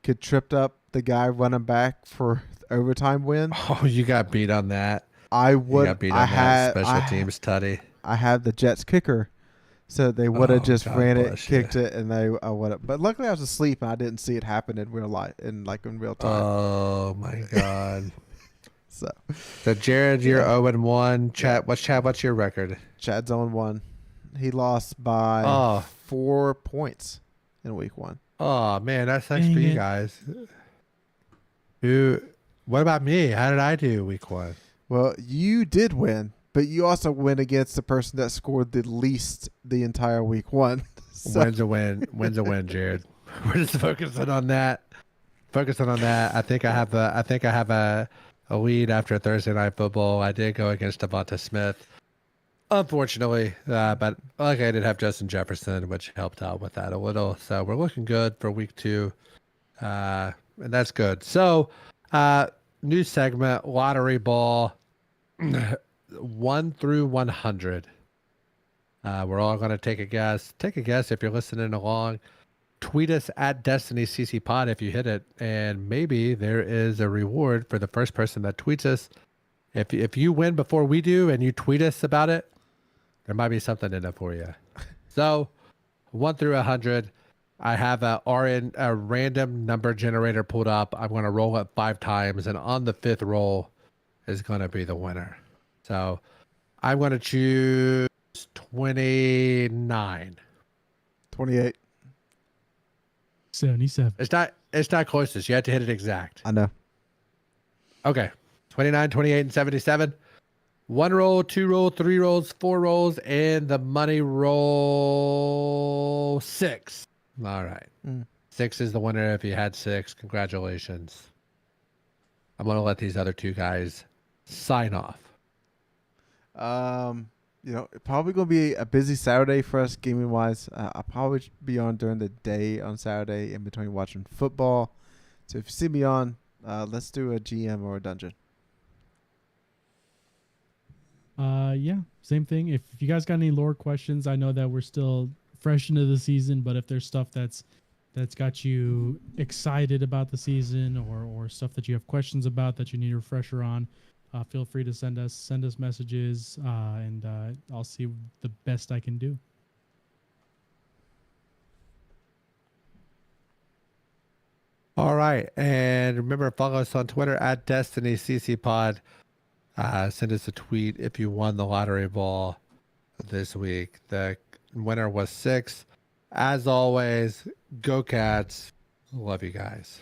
could tripped up the guy running back for overtime win. Oh, you got beat on that. I would. You got beat on that special teams tutty. I had the Jets kicker, so they would have just God ran it, bless kicked you. it, and I would have. But luckily, I was asleep and I didn't see it happen in real life, in real time. Oh my God. So Jared, you're 0-1. What's your record? Chad's on 1. He lost by 4 points in week 1. Oh man, that sucks Dang for you it. guys. What about me? How did I do week 1? Well, you did win, but you also win against the person that scored the least the entire week one. So, Wins a win. Wins a win, Jared. We're just focusing on that. Focusing on that. I think I have a lead after Thursday Night Football. I did go against Devonta Smith, unfortunately, but like I did have Justin Jefferson, which helped out with that a little. So we're looking good for week 2, and that's good. So, new segment, lottery ball, 1 through 100. We're all going to take a guess. Take a guess if you're listening along. Tweet us at Destiny CC Pod if you hit it, and maybe there is a reward for the first person that tweets us. If you win before we do and you tweet us about it, there might be something in it for you. So, 1 through 100, I have a random number generator pulled up. I'm going to roll it 5 times, and on the 5th roll is going to be the winner. So, I'm going to choose 29. 28. 77. It's not closest. You have to hit it exact. I know. Okay. 29, 28, and 77. 1 roll, 2 roll, 3 rolls, 4 rolls, and the money roll 6. All right. 6 is the winner. If you had 6, congratulations. I'm going to let these other 2 guys sign off. Probably going to be a busy Saturday for us gaming wise. I'll probably be on during the day on Saturday in between watching football. So if you see me on, let's do a GM or a dungeon. Yeah, same thing. If you guys got any lore questions, I know that we're still fresh into the season, but if there's stuff that's got you excited about the season or stuff that you have questions about that you need a refresher on, feel free to send us messages, and I'll see the best I can do. All right. And remember, follow us on Twitter at DestinyCCPod. Send us a tweet if you won the lottery ball this week. The winner was 6. As always, go Cats. Love you guys.